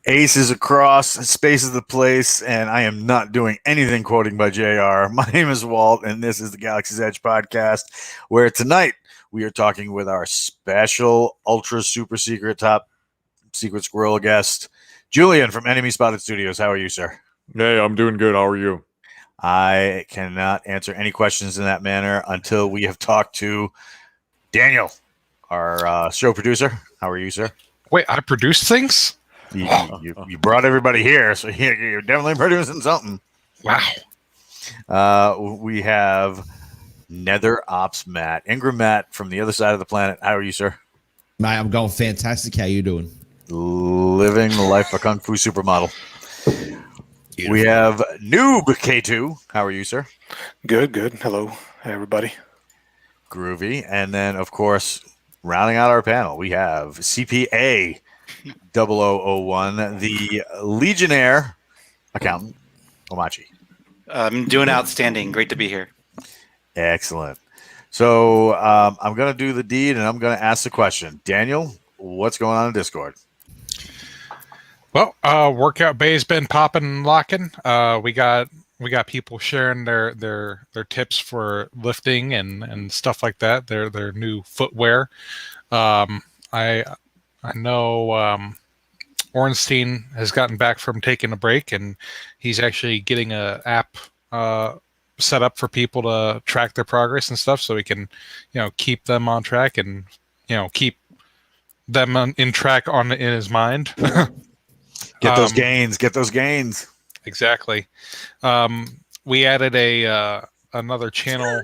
Aces across, space is the place, and I am not doing anything quoting by JR. My name is Walt, and this is the Galaxy's Edge podcast, where tonight we are talking with our special, ultra, super secret, top secret squirrel guest, Julian from Enemy Spotted Studios. How are you, sir? Hey, I'm doing good. How are you? I cannot answer any questions in that manner until we have talked to Daniel, our show producer. How are you, sir? Wait, I produce things? You brought everybody here, so you're definitely producing something. Wow. We have Nether Ops Matt, Ingram Matt from the other side of the planet. How are you, sir? Mate, I'm going fantastic. How you doing? Living the life of a Kung Fu supermodel. Beautiful. We have Noob K2. How are you, sir? Good. Hello, everybody. Groovy. And then, of course, rounding out our panel, we have CPA 0001, the Legionnaire accountant, Omachi. I'm doing outstanding. Great to be here. Excellent. So I'm going to do the deed, and I'm going to ask the question. Daniel, what's going on in Discord? Well, Workout Bay's been popping and locking. We got people sharing their tips for lifting and stuff like that. Their new footwear. I know Ornstein has gotten back from taking a break, and he's actually getting an app set up for people to track their progress and stuff, so we can, keep them on track and, keep them in track in his mind. Get those gains. Get those gains. Exactly. We added another channel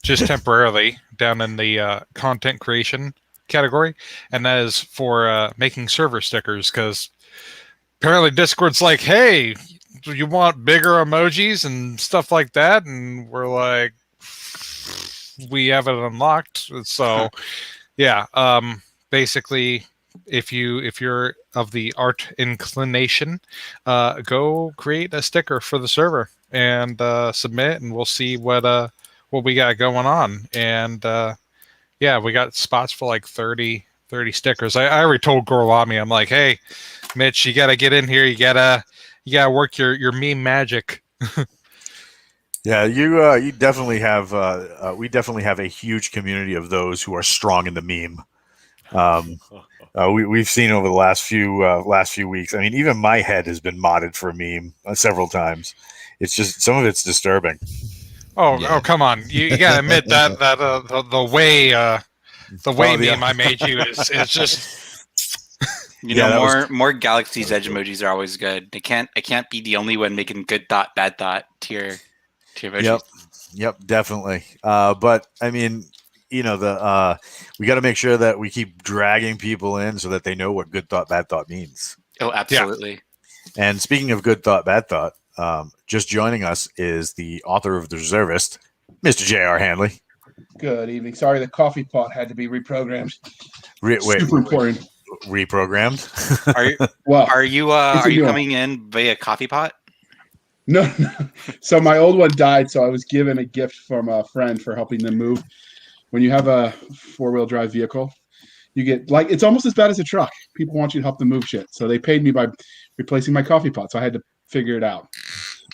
just temporarily down in the content creation category, and that is for making server stickers, because apparently Discord's like, hey, do you want bigger emojis and stuff like that? And we're like, we have it unlocked. So yeah, basically, if you're of the art inclination, go create a sticker for the server and submit, and we'll see what we got going on. And yeah, we got spots for like 30 stickers. I already told Gorlami, I'm like, hey, Mitch, you got to get in here. You gotta work your meme magic. Yeah, you definitely have. We definitely have a huge community of those who are strong in the meme. We've seen over the last few weeks. I mean, even my head has been modded for a meme several times. It's just some of it's disturbing. Oh, come on! You gotta admit that the way meme I made you is just more Galaxy's Edge emojis are always good. I can't be the only one making good thought, bad thought tier emojis. Yep, definitely. But I mean, we got to make sure that we keep dragging people in so that they know what good thought, bad thought means. Oh, absolutely. Yeah. And speaking of good thought, bad thought, just joining us is the author of The Reservist, Mr. J.R. Hanley. Good evening. Sorry, the coffee pot had to be reprogrammed. Super important. Reprogrammed? Are you coming in via coffee pot? No. So my old one died, so I was given a gift from a friend for helping them move. When you have a 4-wheel drive vehicle, you get it's almost as bad as a truck. People want you to help them move shit. So they paid me by replacing my coffee pot. So I had to figure it out.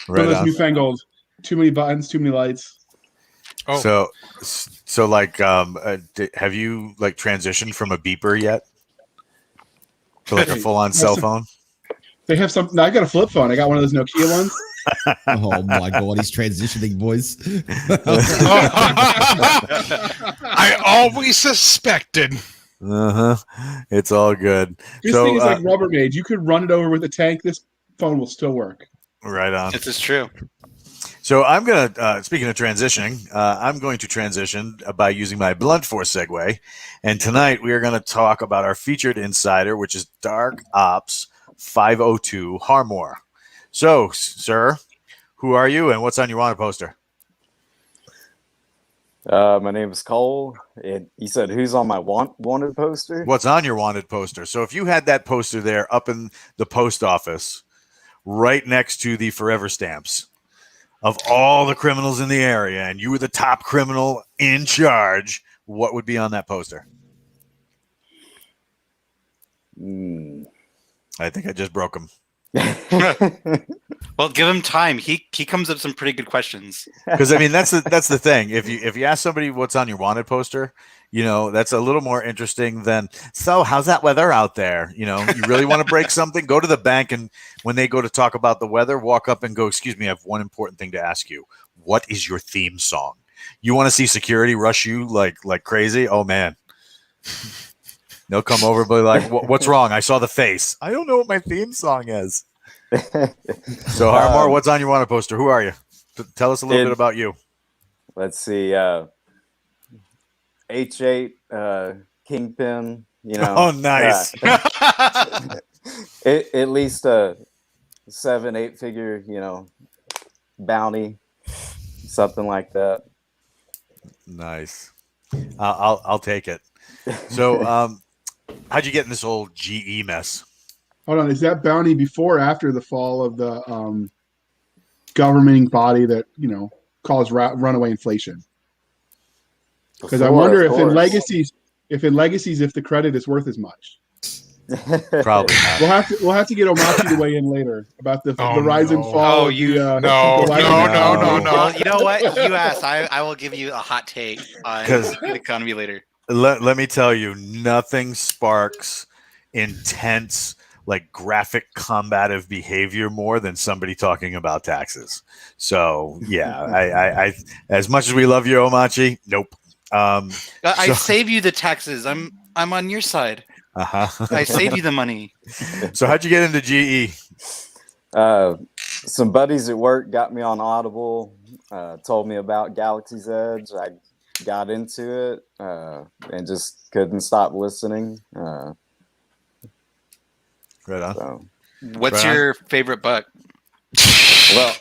Right. Those newfangled, too many buttons, too many lights. Oh. So like, have you transitioned from a beeper yet to a full-on cell phone? They have some. I got a flip phone. I got one of those Nokia ones. Oh my god, he's transitioning, boys. I always suspected. It's all good. This thing is like Rubbermaid. You could run it over with a tank. This phone will still work. Right on. This is true. So I'm gonna, speaking of transitioning, I'm going to transition by using my blunt force segue. And tonight we are going to talk about our featured insider, which is Dark Ops 502 Harmore. So, sir, who are you and what's on your wanted poster? My name is Cole. You said who's on my wanted poster? What's on your wanted poster? So if you had that poster there up in the post office, right next to the forever stamps of all the criminals in the area, and you were the top criminal in charge, what would be on that poster? I think I just broke him. Well, give him time. He comes up with some pretty good questions. Because I mean, that's the thing. If you ask somebody what's on your wanted poster, that's a little more interesting than, so how's that weather out there? You really want to break something? Go to the bank, and when they go to talk about the weather, walk up and go, excuse me, I have one important thing to ask you. What is your theme song? You want to see security rush you like crazy? Oh man. They'll come over and be like, what's wrong? I saw the face. I don't know what my theme song is. So Harmore, what's on your wanted poster? Who are you? Tell us a little bit about you. Let's see. H8 Kingpin. Oh, nice. At least a 7-8 figure. Bounty, something like that. Nice. I'll take it. So, how'd you get in this old GE mess? Hold on, is that bounty before or after the fall of the governing body that caused runaway inflation? Because I wonder if in legacies, if the credit is worth as much. Probably not. We'll have to get Omachi to weigh in later about the rise and fall. No. Well, you know what? You asked. I will give you a hot take on the economy later. Let me tell you, nothing sparks intense, like graphic combative behavior more than somebody talking about taxes. So yeah, I as much as we love you, Omachi, nope. I save you the taxes. I'm on your side. I save you the money. So how'd you get into GE? Some buddies at work got me on Audible, told me about Galaxy's Edge. I got into it and just couldn't stop listening. Right on. So. What's your favorite book? Well,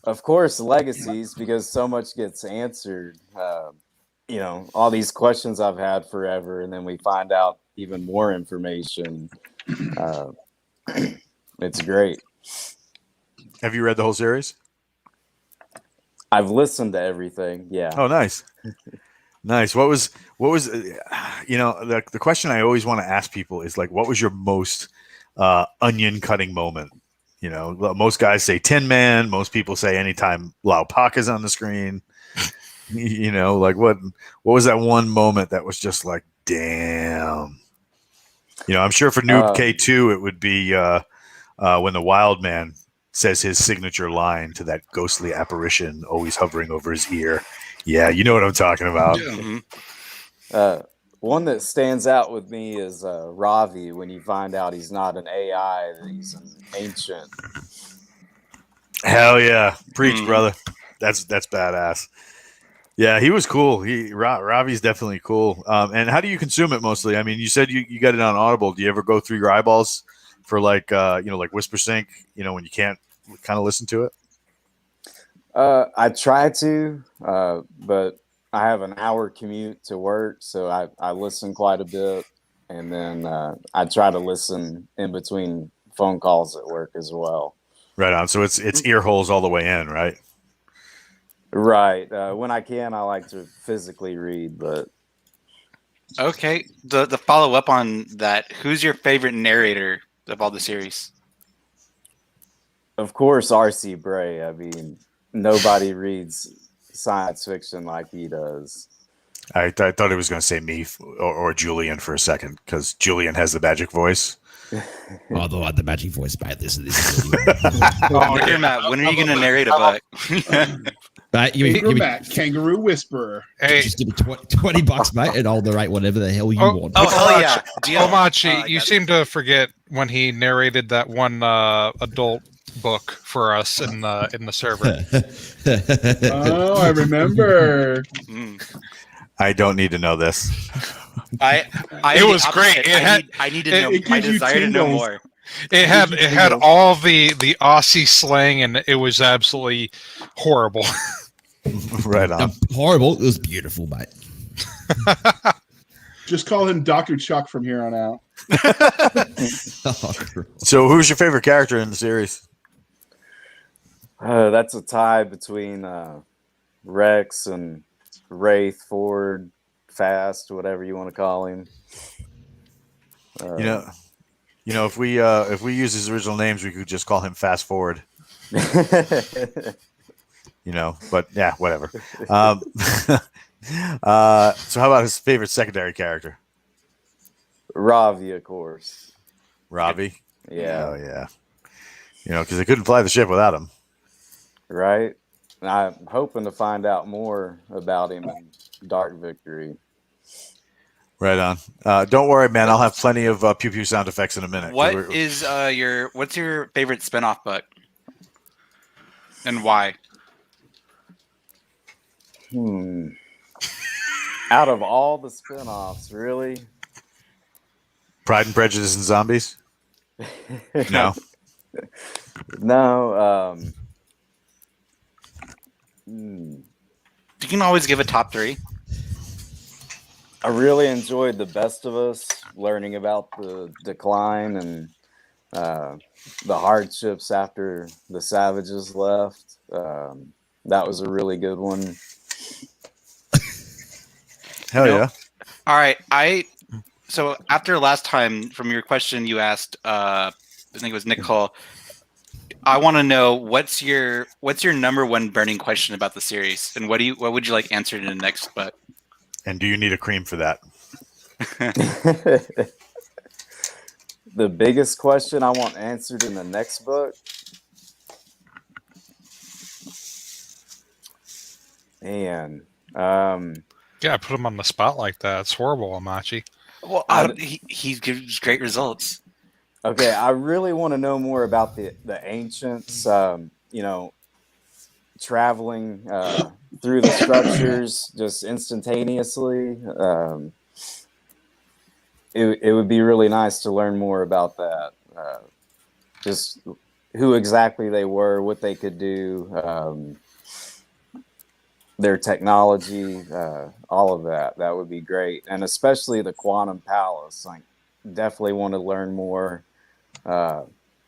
of course, Legacies, because so much gets answered. All these questions I've had forever, and then we find out even more information. It's great. Have you read the whole series? I've listened to everything. Yeah. Oh, nice. Nice. What was the question I always want to ask people is like, what was your most onion cutting moment? Most guys say Tin Man. Most people say anytime Lau Pak is on the screen. Like what was that one moment that was just like, damn. I'm sure for Noob K2 it would be when the Wild Man says his signature line to that ghostly apparition always hovering over his ear. Yeah, you know what I'm talking about. Mm-hmm. One that stands out with me is Ravi when you find out he's not an AI, that he's an ancient. Hell yeah. Preach, brother. That's badass. Yeah, he was cool. Ravi's definitely cool. And how do you consume it mostly? I mean, you said you got it on Audible. Do you ever go through your eyeballs for like Whisper Sync, when you can't kind of listen to it? I try to, but I have an hour commute to work, so I listen quite a bit. And then I try to listen in between phone calls at work as well. Right on. So it's ear holes all the way in, right? Right. When I can, I like to physically read, but Okay. The follow up on that, who's your favorite narrator of all the series? of course, R.C. Bray. I mean, nobody reads science fiction like he does. I thought he was going to say me or Julian for a second because Julian has the magic voice. Although the magic voice, mate. This is Dear Matt, when are you going to narrate a book? Kangaroo Whisperer. Hey, just give me $20, mate, and I'll narrate whatever the hell you want. Oh, hell yeah. Omachi, you seem to forget when he narrated that one adult book for us in the server. Oh, I remember. I don't need to know this. It was great. I need to know. I desire to know more. It had all the Aussie slang, and it was absolutely horrible. Right on. Horrible. It was beautiful, mate. Just call him Dr. Chuck from here on out. So, who's your favorite character in the series? That's a tie between Rex and Wraith, Ford, Fast, whatever you want to call him. You know, if we use his original names, we could just call him Fast Forward. You know, but yeah, whatever. So how about his favorite secondary character? Ravi, of course. Ravi. Yeah. Oh yeah. You know, because they couldn't fly the ship without him. Right. I'm hoping to find out more about him in Dark Victory. Right on. Don't worry, man. I'll have plenty of pew pew sound effects in a minute. What's your favorite spinoff book? And why? Out of all the spinoffs, really? Pride and Prejudice and Zombies? No. No. You can always give a top 3. I really enjoyed The Best of Us, learning about the decline and the hardships after the Savages left. That was a really good one. Hell yeah. All right. So after last time, from your question you asked, I think it was Nicole, I want to know what's your number one burning question about the series, and what would you like answered in the next book? And do you need a cream for that? The biggest question I want answered in the next book. Man. Yeah, put him on the spot like that. It's horrible, Amachi. Well, he gives great results. Okay, I really want to know more about the ancients. You know, traveling through the structures just instantaneously. It would be really nice to learn more about that. Just who exactly they were, what they could do, their technology, all of that. That would be great. And especially the Quantum Palace. Like, definitely want to learn more.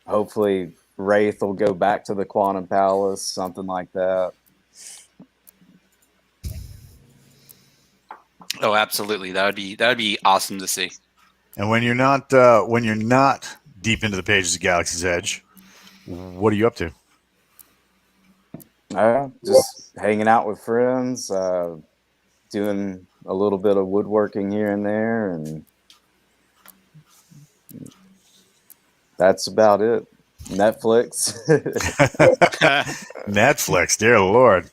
Hopefully Wraith will go back to the Quantum Palace, something like that. Oh, absolutely. That would be awesome to see. And when you're not deep into the pages of Galaxy's Edge, what are you up to? Just hanging out with friends, doing a little bit of woodworking here and there, and that's about it. Netflix. Netflix, dear Lord.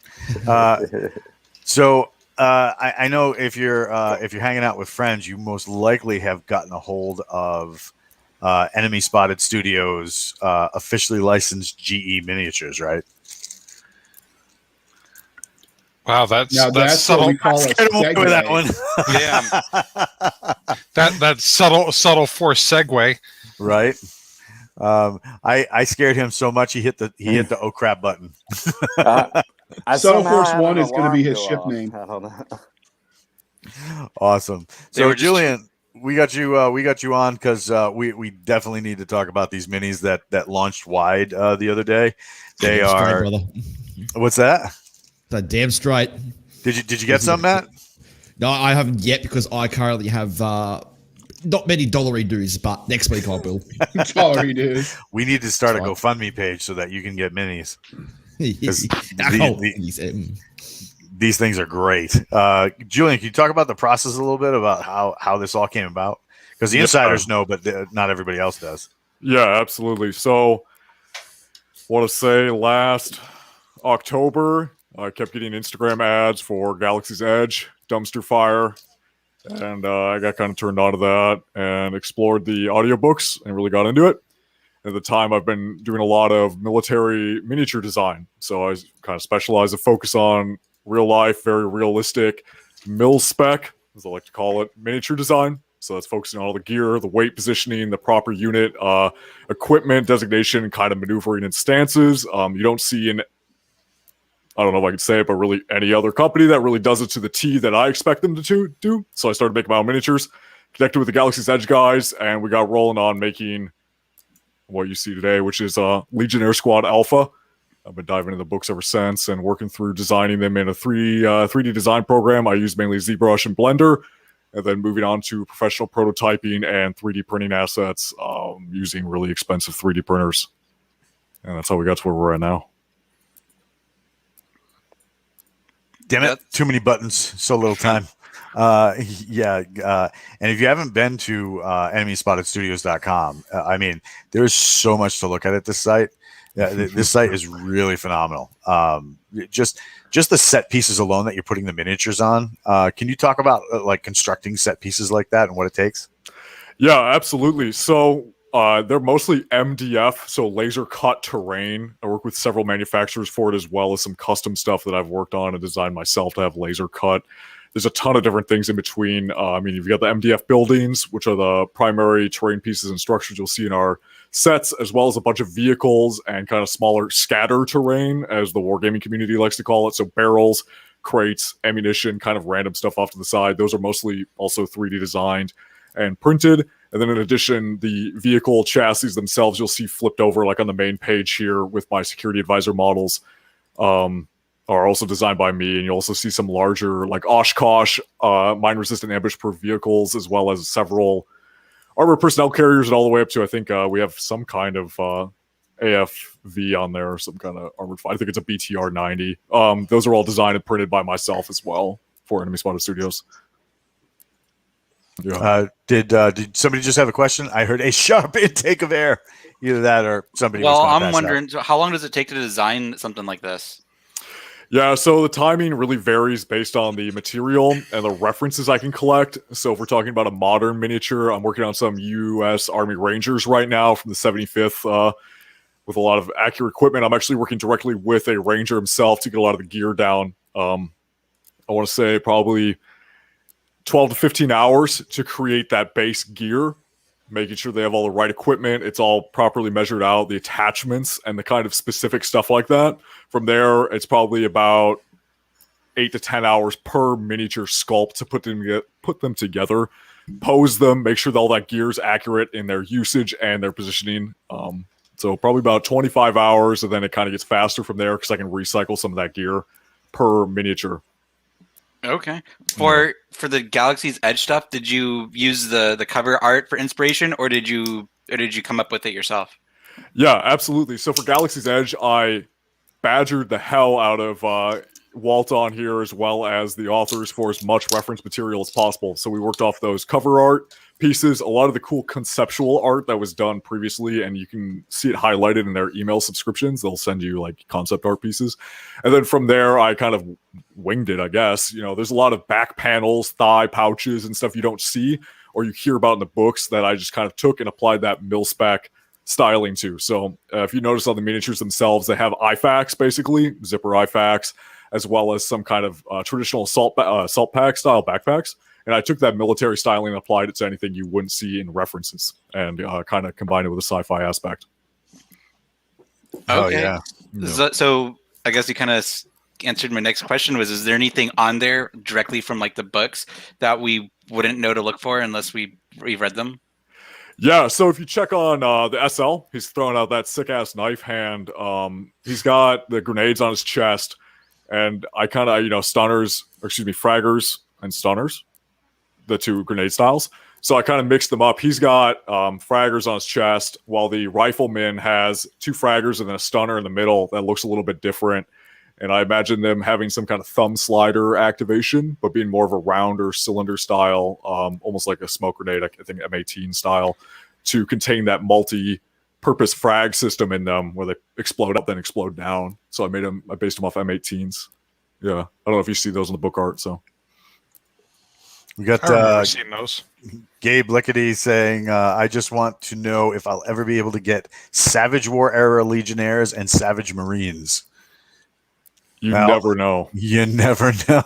So I know if you're hanging out with friends, you most likely have gotten a hold of Enemy Spotted Studios officially licensed GE miniatures, right? Wow, that's What subtle. we call a segue. That one. Yeah, that's subtle force segue. Right. I scared him so much he hit the oh crap button. Subtle Force 1 is going to be his ship name. I don't know. Awesome. So Julian, we got you on because we definitely need to talk about these minis that launched wide the other day. They Damn are. straight, brother. What's that? That damn straight. Did you get some, Matt? No, I haven't yet because I currently have not many dollary dues, but next week I will. Dollary dues. We need to start a That's GoFundMe page so that you can get minis. These things are great. Julian, can you talk about the process a little bit about how this all came about? Because the insiders know, but not everybody else does. Yeah, absolutely. So, want to say last October, I kept getting Instagram ads for Galaxy's Edge, Dumpster Fire, and I got kind of turned on to that and explored the audiobooks and really got into it. At the time, I've been doing a lot of military miniature design. So I kind of specialize and focus on real life, very realistic, mil spec, as I like to call it, miniature design. So that's focusing on all the gear, the weight positioning, the proper unit, equipment, designation, kind of maneuvering and stances. You don't see in, I don't know if I can say it, but really any other company that really does it to the T that I expect them to do. So I started making my own miniatures, connected with the Galaxy's Edge guys, and we got rolling on making what you see today, which is Legionnaire Squad Alpha. I've been diving into the books ever since and working through designing them in a 3D design program. I use mainly ZBrush and Blender, and then moving on to professional prototyping and 3D printing assets using really expensive 3D printers. And that's how we got to where we're at now. Damn it, too many buttons, so little time. And if you haven't been to enemyspotted.studios.com, I mean, there's so much to look at this site. This site is really phenomenal. Just the set pieces alone that you're putting the miniatures on. Can you talk about like constructing set pieces like that and what it takes? Yeah, absolutely. So they're mostly MDF, so laser cut terrain. I work with several manufacturers for it, as well as some custom stuff that I've worked on and designed myself to have laser cut. There's a ton of different things in between. I mean, you've got the MDF buildings, which are the primary terrain pieces and structures you'll see in our sets, as well as a bunch of vehicles and kind of smaller scatter terrain, as the wargaming community likes to call it. So barrels, crates, ammunition, kind of random stuff off to the side. Those are mostly also 3D designed and printed. And then in addition, the vehicle chassis themselves, you'll see flipped over like on the main page here with my security advisor models, are also designed by me. And you'll also see some larger like Oshkosh mine-resistant ambush-proof vehicles, as well as several armored personnel carriers, and all the way up to, I think we have some kind of AFV on there, or some kind of armored fight. I think it's a BTR 90. Those are all designed and printed by myself as well for Enemy Spotted Studios. Yeah. Did somebody just have a question? I heard a sharp intake of air. Either that or somebody. Well, was I'm wondering, so how long does it take to design something like this? Yeah, so the timing really varies based on the material and the references I can collect. So if we're talking about a modern miniature, I'm working on some U.S. Army Rangers right now from the 75th with a lot of accurate equipment. I'm actually working directly with a Ranger himself to get a lot of the gear down. I want to say probably 12 to 15 hours to create that base gear, making sure they have all the right equipment, it's all properly measured out, the attachments, and the kind of specific stuff like that. From there, it's probably about 8 to 10 hours per miniature sculpt to put them together, pose them, make sure that all that gear is accurate in their usage and their positioning. So probably about 25 hours, and then it kind of gets faster from there because I can recycle some of that gear per miniature. Okay. For the Galaxy's Edge stuff, did you use the cover art for inspiration, or did you come up with it yourself? Yeah, absolutely. So for Galaxy's Edge, I badgered the hell out of Walt on here, as well as the authors, for as much reference material as possible. So we worked off those cover art pieces, a lot of the cool conceptual art that was done previously, and you can see it highlighted in their email subscriptions. They'll send you like concept art pieces. And then from there, I kind of winged it, I guess. You know, there's a lot of back panels, thigh pouches, and stuff you don't see or you hear about in the books that I just kind of took and applied that mil-spec styling to. So if you notice on the miniatures themselves, they have IFACs, basically, zipper IFACs, as well as some kind of traditional salt pack style backpacks. And I took that military styling and applied it to anything you wouldn't see in references, and kind of combined it with a sci-fi aspect. Okay. Oh, yeah. So I guess you kind of answered my next question, is there anything on there directly from like the books that we wouldn't know to look for unless we read them? Yeah, so if you check on the SL, he's throwing out that sick-ass knife hand. He's got the grenades on his chest, and I kind of, fraggers and stunners, the two grenade styles. So I kind of mixed them up. He's got fraggers on his chest, while the rifleman has 2 fraggers and then a stunner in the middle that looks a little bit different. And I imagine them having some kind of thumb slider activation, but being more of a rounder cylinder style, almost like a smoke grenade, I think M18 style, to contain that multi-purpose frag system in them where they explode up, then explode down. So I based them off M18s. Yeah, I don't know if you see those in the book art. So we got seen those. Gabe Lickety saying, I just want to know if I'll ever be able to get Savage War era Legionnaires and Savage Marines. You never know. You never know.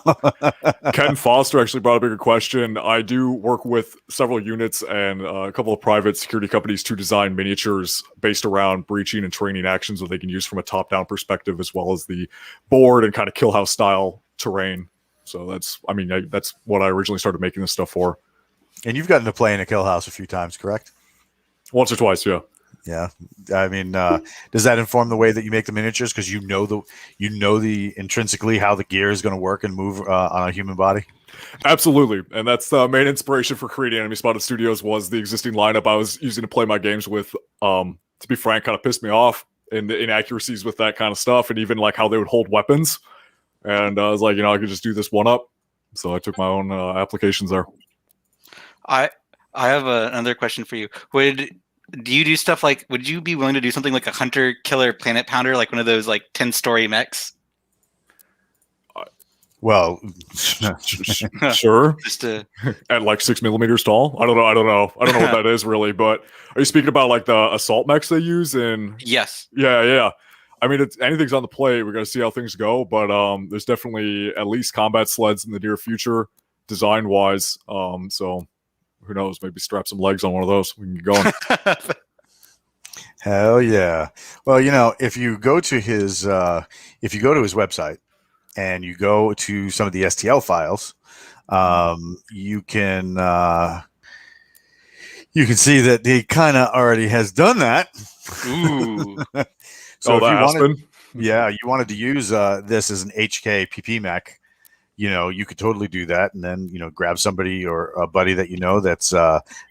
Ken Foster actually brought a bigger question. I do work with several units and a couple of private security companies to design miniatures based around breaching and training actions that they can use from a top-down perspective, as well as the board and kind of kill house style terrain. So that's what I originally started making this stuff for. And you've gotten to play in a kill house a few times, correct? Once or twice, yeah. Yeah, I mean, does that inform the way that you make the miniatures? Because you know the intrinsically how the gear is going to work and move on a human body. Absolutely, and that's the main inspiration for creating Enemy Spotted Studios was the existing lineup I was using to play my games with. To be frank, kind of pissed me off in the inaccuracies with that kind of stuff, and even like how they would hold weapons. And I was like, I could just do this one up. So I took my own applications there. I have another question for you. Do you do stuff like? Would you be willing to do something like a hunter killer planet pounder, like one of those like 10-story mechs? Well, sure. Just to At like 6 millimeters tall. I don't know what that is really. But are you speaking about like the assault mechs they use in? yes. Yeah. I mean, anything's on the plate. We got to see how things go. But there's definitely at least combat sleds in the near future, design wise. So who knows? Maybe strap some legs on one of those. We can get going. hell yeah. Well, if you go to his website and you go to some of the STL files, you can see that he kind of already has done that. Ooh. So if you wanted to use this as an HK PP mech, you could totally do that, and then grab somebody or a buddy that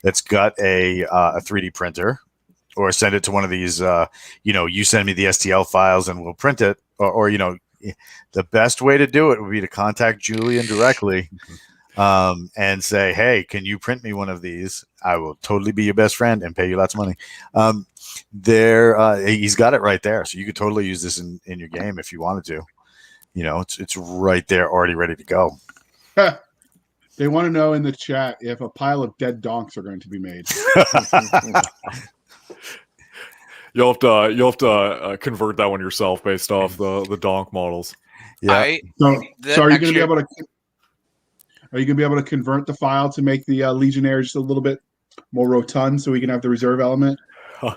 that's got a 3D printer, or send it to one of these. You send me the STL files and we'll print it, or the best way to do it would be to contact Julian directly and say, hey, can you print me one of these? I will totally be your best friend and pay you lots of money. He's got it right there. So you could totally use this in your game if you wanted to. It's right there, already ready to go. They want to know in the chat if a pile of dead donks are going to be made. You'll have to convert that one yourself based off the donk models. Yeah. So are you going to be able to? Are you going to be able to convert the file to make the Legionnaire just a little bit more rotund, so we can have the reserve element? I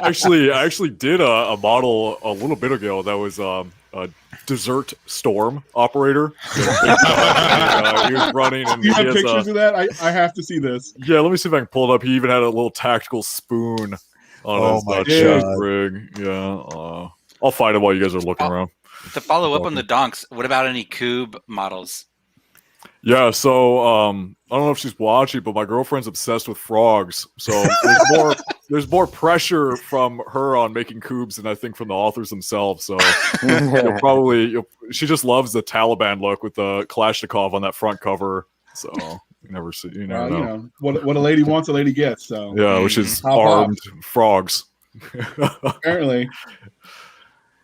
actually did a model a little bit ago that was a Desert Storm operator. He was running. And do you have pictures of that? I have to see this. Yeah, let me see if I can pull it up. He even had a little tactical spoon on his rig. Yeah, I'll find it while you guys are looking around. To follow up on the donks, what about any cube models? Yeah, so I don't know if she's watching, but my girlfriend's obsessed with frogs. So there's more pressure from her on making cubes than I think from the authors themselves. So she just loves the Taliban look with the Kalashnikov on that front cover. So you never know. What a lady wants, a lady gets. So yeah, which is armed frogs. Apparently.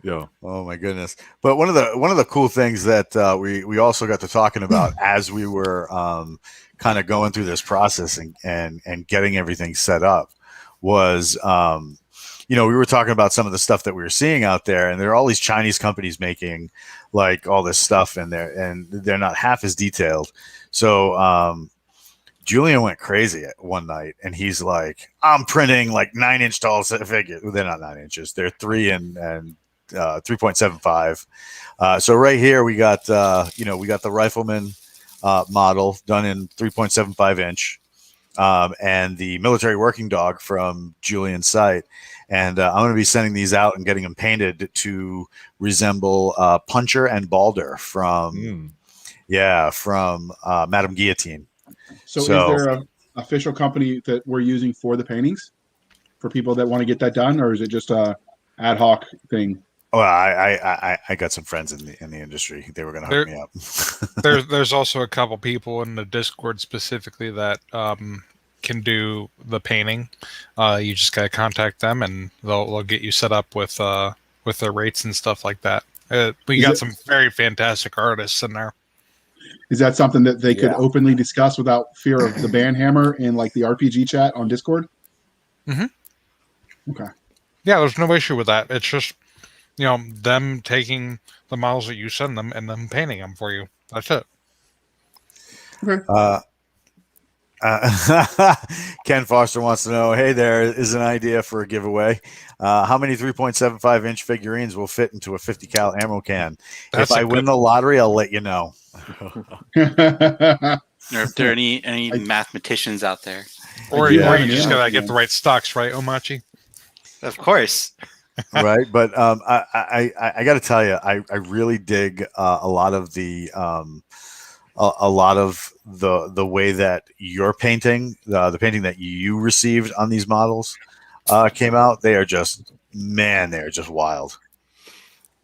Yeah. Oh my goodness! But one of the cool things that we also got to talking about as we were kind of going through this process and getting everything set up was we were talking about some of the stuff that we were seeing out there, and there are all these Chinese companies making like all this stuff, and they're not half as detailed. So Julian went crazy one night, and he's like, "I'm printing like 9-inch tall figures. They're not 9 inches; they're 3 and 3.75. So right here we got the Rifleman model done in 3.75 inch, and the military working dog from Julian's site. And I'm going to be sending these out and getting them painted to resemble Puncher and Balder from Madame Guillotine. So is there an official company that we're using for the paintings for people that want to get that done, or is it just a ad hoc thing? Well, I got some friends in the industry. They were going to hook me up. There's also a couple people in the Discord specifically that can do the painting. You just gotta contact them, and they'll get you set up with their rates and stuff like that. We got some very fantastic artists in there. Is that something that they could openly discuss without fear of the ban hammer in like the RPG chat on Discord? Mm-hmm. Okay. Yeah, there's no issue with that. It's just them taking the models that you send them and them painting them for you. That's it. Okay. Ken Foster wants to know, hey, there is an idea for a giveaway. How many 3.75 inch figurines will fit into a 50 cal ammo can? If I win the lottery, I'll let you know. Or if there are any mathematicians out there. Or you just gotta get the right stocks, right, Omachi? Of course. Right, but I got to tell you, I really dig a lot of a lot of the way that your painting, the painting that you received on these models came out. They are just wild.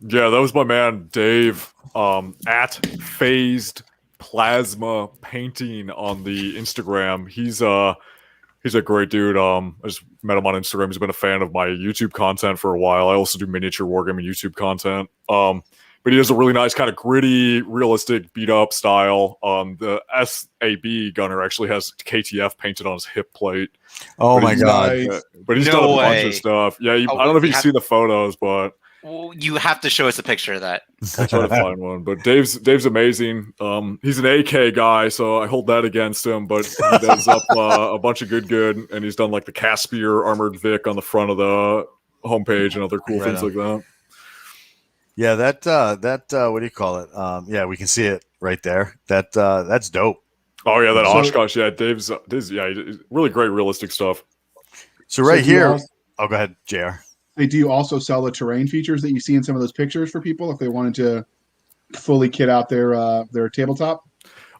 Yeah, that was my man Dave at Phased Plasma Painting on the Instagram. He's a great dude. I just met him on Instagram. He's been a fan of my YouTube content for a while. I also do miniature wargaming YouTube content. But he has a really nice kind of gritty, realistic beat up style. The SAB gunner actually has KTF painted on his hip plate. Oh my god! Nice. But he's No done a bunch way. of stuff. Yeah, I Oh, don't know if you you see the photos, but Well, you have to show us a picture of that. I'll try to find one. But Dave's amazing. He's an AK guy, so I hold that against him. But he does up a bunch of good, and he's done like the Caspier armored Vic on the front of the homepage and other cool Right things on. like that. Yeah, that what do you call it? Yeah, we can see it right there. That's dope. Oh yeah, that So- Oshkosh. Yeah, Dave's yeah, really great realistic stuff. So right do you here. also- Oh, go ahead, Jr. do you also sell the terrain features that you see in some of those pictures for people if they wanted to fully kit out their tabletop?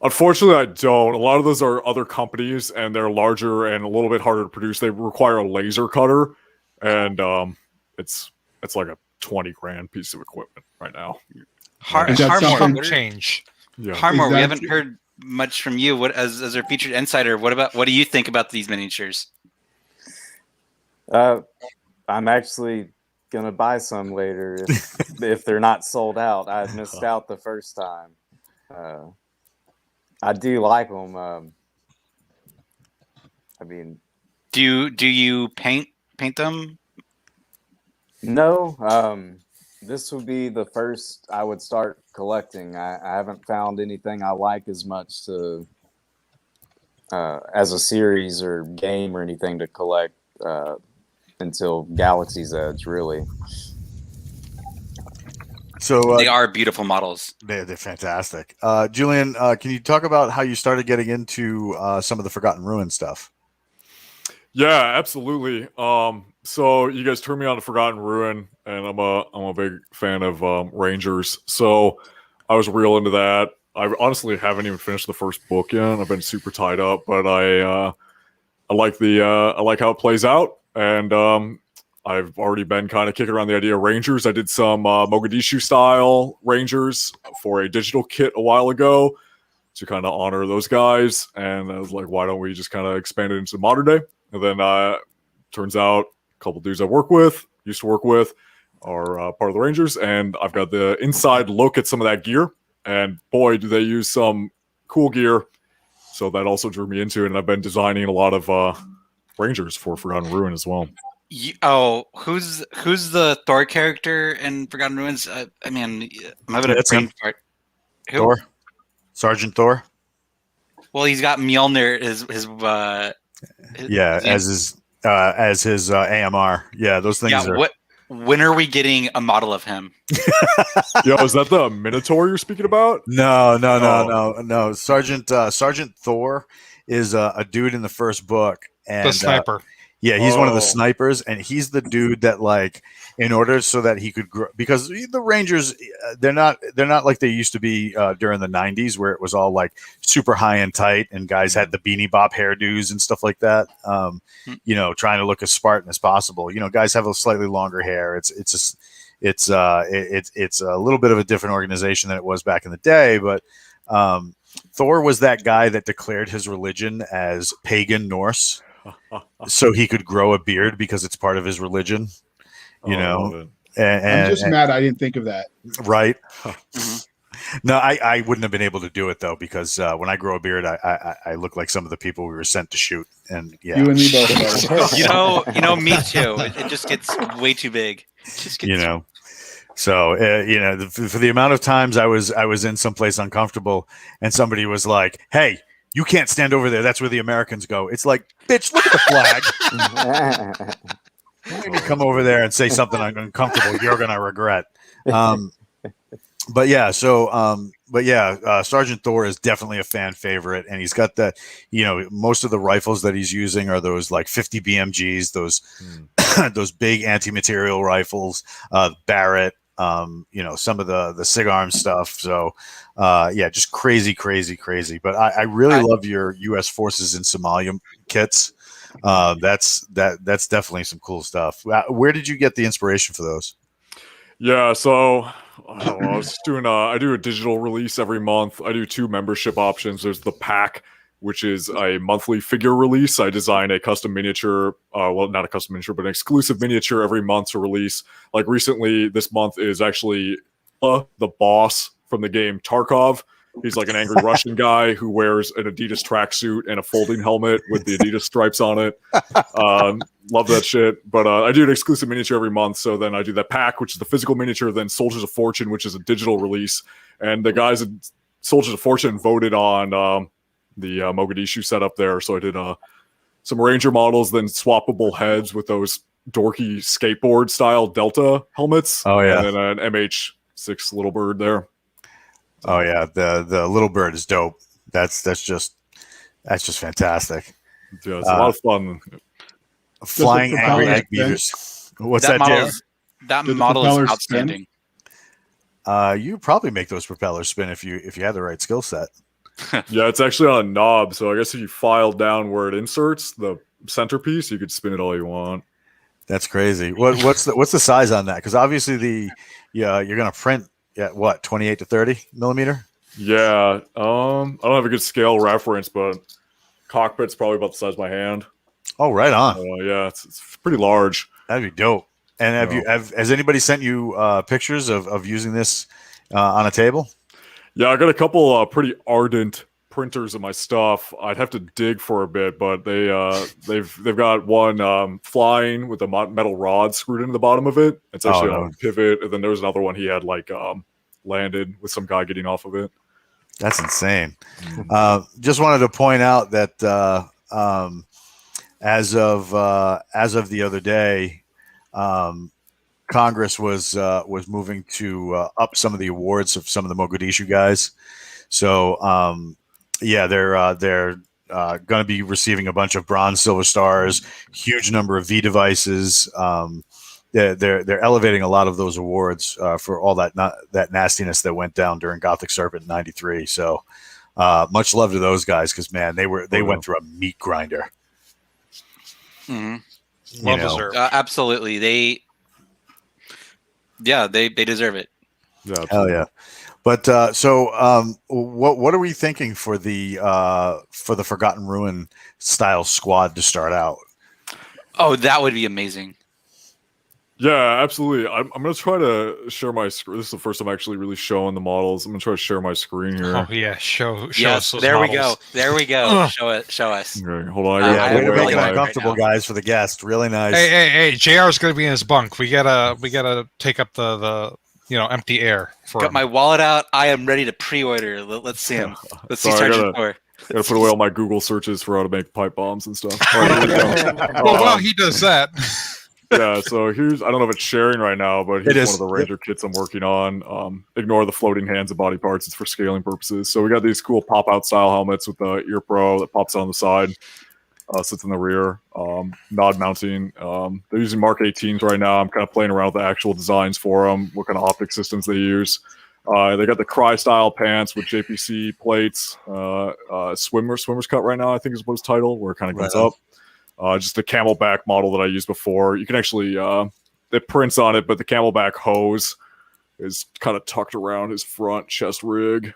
Unfortunately, I don't. A lot of those are other companies, and they're larger and a little bit harder to produce. They require a laser cutter, and it's like a 20 grand piece of equipment right now. Is that Harmore something- change. Yeah. Harmore, we Exactly. haven't heard much from you. What as our featured insider? What do you think about these miniatures? I'm actually gonna buy some later if they're not sold out. I missed out the first time. I do like them. I mean, Do you paint them? no. This would be the first I would start collecting. I haven't found anything I like as much to as a series or game or anything to collect until Galaxy's Edge, really. So They are beautiful models. they're fantastic. Julian, can you talk about how you started getting into some of the Forgotten Ruin stuff? Yeah, absolutely. So you guys turned me on to Forgotten Ruin, and I'm a big fan of Rangers. So I was real into that. I honestly haven't even finished the first book yet. I've been super tied up, but I like I like how it plays out, and I've already been kind of kicking around the idea of Rangers. I did some Mogadishu style Rangers for a digital kit a while ago to kind of honor those guys, and I was like, why don't we just kind of expand it into modern day? And then turns out a couple dudes I used to work with, are part of the Rangers, and I've got the inside look at some of that gear, and boy, do they use some cool gear. So that also drew me into it, and I've been designing a lot of Rangers for Forgotten Ruin as well. Who's the Thor character in Forgotten Ruins? I mean, I'm having a That's brain him. fart. Who? Thor, Sergeant Thor. Well, he's got Mjolnir. Yeah, as his AMR. Yeah, those things are. When are we getting a model of him? Yo, is that the Minotaur you're speaking about? No. Sergeant Thor is a dude in the first book, and The sniper. yeah, he's one of the Oh. snipers, and he's the dude that, like, in order so that he could grow, because the Rangers, they're not like they used to be during the 90s, where it was all like super high and tight, and guys had the beanie bop hairdos and stuff like that. Trying to look as Spartan as possible. Guys have a slightly longer hair. It's a little bit of a different organization than it was back in the day, but Thor was that guy that declared his religion as pagan Norse, so he could grow a beard because it's part of his religion. I love it. And I'm just mad I didn't think of that. right. Mhm. No, I wouldn't have been able to do it though, because when I grow a beard, I look like some of the people we were sent to shoot, and yeah, You and me both. Me too. It just gets way too big. It just gets, So for the amount of times I was in someplace uncomfortable, and somebody was like, "Hey, you can't stand over there. That's where the Americans go." It's like, bitch, look at the flag. Don't make me come over there and say something uncomfortable you're gonna regret. Sergeant Thor is definitely a fan favorite, and he's got that. Most of the rifles that he's using are those like 50 BMGs, those those big anti-material rifles, Barrett. Some of the SIG-Arm stuff. So, just crazy. But I really love your U.S. Forces in Somalia kits. That's definitely some cool stuff. Where did you get the inspiration for those? Yeah, so I don't know. I do a digital release every month. I do 2 membership options. There's the pack, which is a monthly figure release. I design a custom miniature, not a custom miniature, but an exclusive miniature every month to release. Like recently, this month is actually the boss from the game Tarkov. He's like an angry Russian guy who wears an Adidas tracksuit and a folding helmet with the Adidas stripes on it. Love that shit. But I do an exclusive miniature every month. So then I do that pack, which is the physical miniature, then Soldiers of Fortune, which is a digital release. And the guys at Soldiers of Fortune voted on the Mogadishu setup there. So I did some Ranger models, then swappable heads with those dorky skateboard style Delta helmets. Oh, yeah. And then an MH6 Little Bird there. Oh yeah, the Little Bird is dope. That's just fantastic. Yeah, it's a lot of fun. Flying angry egg beaters. What's that, Jay? That model is outstanding. You probably make those propellers spin if you had the right skill set. Yeah, it's actually on a knob, so I guess if you file down where it inserts the centerpiece, you could spin it all you want. That's crazy. What's the size on that? Because obviously you're gonna print at what, 28 to 30 millimeter? Yeah, I don't have a good scale reference, but cockpit's probably about the size of my hand. Oh, right on. Yeah, it's pretty large. That'd be dope. And has anybody sent you pictures of using this on a table? Yeah, I got a couple pretty ardent printers of my stuff. I'd have to dig for a bit, but they've got one flying with a metal rod screwed into the bottom of it. It's actually on a pivot, and then there was another one he had like landed with some guy getting off of it. That's insane. Just wanted to point out that as of the other day, Congress was moving to up some of the awards of some of the Mogadishu guys. So they're going to be receiving a bunch of bronze, silver stars, huge number of V devices. They're elevating a lot of those awards for all that nastiness that went down during Gothic Serpent in '93. So much love to those guys, because man, they went through a meat grinder. Mm-hmm. Well deserved. Absolutely, they deserve it. Yeah, hell yeah. But what are we thinking for the Forgotten Ruin style squad to start out? Oh, that would be amazing. Yeah, absolutely. I'm going to try to share my screen. This is the first time I'm actually really showing the models. I'm going to try to share my screen here. Oh yeah, show yes, us those there models. we go. Show us. Okay, hold on. Way to make it like uncomfortable, guys, for the guest. Really nice. Hey, JR's going to be in his bunk. We gotta take up the empty air for Got him. my wallet out. I am ready to pre-order. Let's see him. Let's see Sergeant Thor. Gotta put away all my Google searches for how to make pipe bombs and stuff. All right, here we go. Well, he does that. Yeah, so I don't know if it's sharing right now, but here's one of the Ranger kits I'm working on. Ignore the floating hands and body parts. It's for scaling purposes. So we got these cool pop-out style helmets with the ear pro that pops on the side, sits in the rear, nod mounting. They're using Mark 18s right now. I'm kind of playing around with the actual designs for them, what kind of optic systems they use. They got the Cry style pants with JPC plates, swimmer's cut right now, I think is what it's titled, where it kind of goes up. Just the camelback model that I used before. You can actually, it prints on it, but the camelback hose is kind of tucked around his front chest rig.